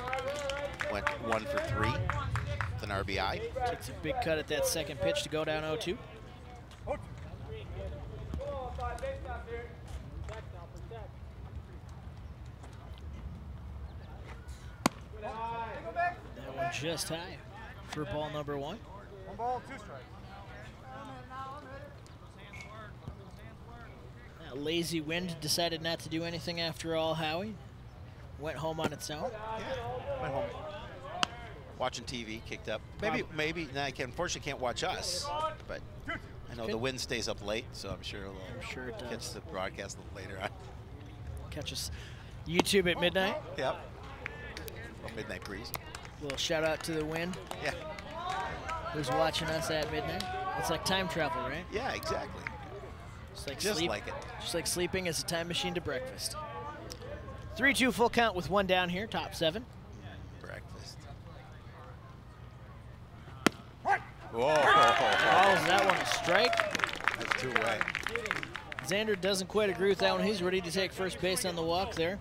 Went 1 for 3 with an RBI. Takes a big cut at that second pitch to go down 0-2. That one just high for ball number 1. 1 ball, 2 strikes. That lazy wind decided not to do anything after all, Howie. Went home on its own. Yeah, went home. Watching TV, kicked up. Maybe. Now, unfortunately, can't watch us, but I know the wind stays up late, so I'm sure it does. Catch the broadcast a little later on. Catch us YouTube at midnight. Yep. Midnight breeze. Little shout out to the wind. Yeah. Who's watching us at midnight? It's like time travel, right? Yeah, exactly. Just like it. Just like sleeping is a time machine to breakfast. 3-2 full count with 1 down here, top 7. Breakfast. Whoa. Oh, is that one a strike? That's 2 away. Xander doesn't quite agree with that one. He's ready to take first base on the walk there.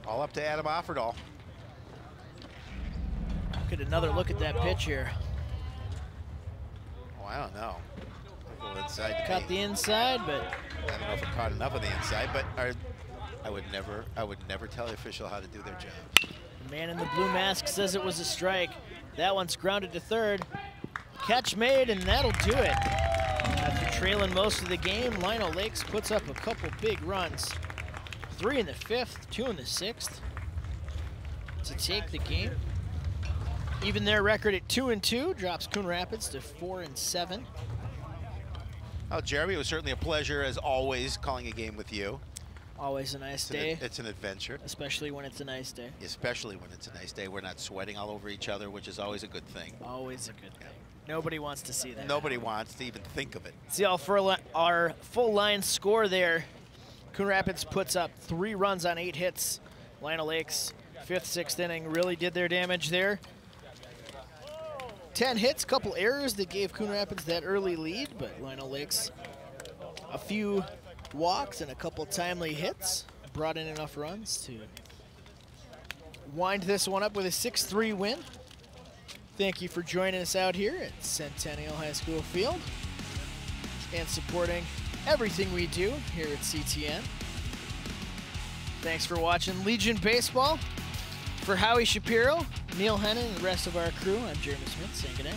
All up to Adam Offerdahl. Get another look at that pitch here. Oh, I don't know. Inside Caught the inside, but I don't know if it caught enough of the inside, but I would never tell the official how to do their job. The man in the blue mask says it was a strike. That one's grounded to third. Catch made, and that'll do it. After trailing most of the game, Lino Lakes puts up a couple big runs. 3 in the 5th, 2 in the 6th to take the game. Even their record at 2-2 drops Coon Rapids to 4-7. Well, Jeremy, it was certainly a pleasure, as always, calling a game with you. Always a nice day. It's an adventure. Especially when it's a nice day. Especially when it's a nice day. We're not sweating all over each other, which is always a good thing. Always a good thing. Nobody wants to see that. Nobody wants to even think of it. See our full line score there. Coon Rapids puts up 3 runs on 8 hits. Lino Lakes, 5th, 6th inning, really did their damage there. 10 hits, couple errors that gave Coon Rapids that early lead, but Lino Lakes, a few walks and a couple timely hits brought in enough runs to wind this one up with a 6-3 win. Thank you for joining us out here at Centennial High School Field and supporting everything we do here at CTN. Thanks for watching Legion Baseball. For Howie Shapiro, Neil Hennon, and the rest of our crew, I'm Jeremy Smith saying good night.